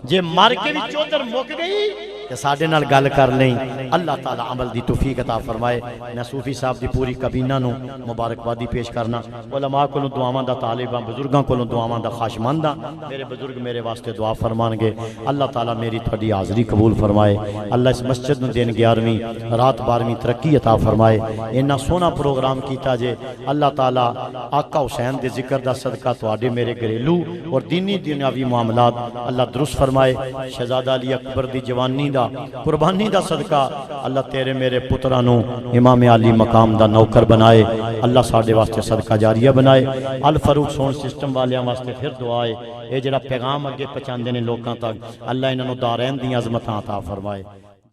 جے مر کے بھی چودر مک گئی کہ ساڈے نال گل کر لیں اللہ تعالی عمل دی توفیق عطا فرمائے میں صوفی صاحب دی پوری کابینہ نو مبارکبادی پیش کرنا علماء کولوں دعاواں دا طالب ہاں بزرگاں کولوں دعاواں دا خواہشمند ہاں میرے بزرگ میرے واسطے دعا فرمان گے اللہ تعالی میری تھوڑی حاضری قبول فرمائے اللہ اس مسجد نو دن 11ویں رات 12ویں ترقی عطا فرمائے اتنا سونا پروگرام کیتا جے اللہ تعالی آقا حسین دے ذکر دا صدقہ تواڈے میرے گھریلو اور دینی دنیاوی معاملات اللہ درست فرمائے شہزادہ علی اکبر دی جوانی دا قربانی دا صدقہ اللہ تیرے میرے پترانوں امام علی مقام دا نوکر بنائے اللہ ساڈے واسطے صدقہ جاریہ بنائے الفاروق سون سسٹم والیاں واسطے پھر دعائے اے جڑا پیغام اگے پہنچاندے نے لوکاں تک اللہ انہاں نوں دارین دی عظمتاں عطا فرمائے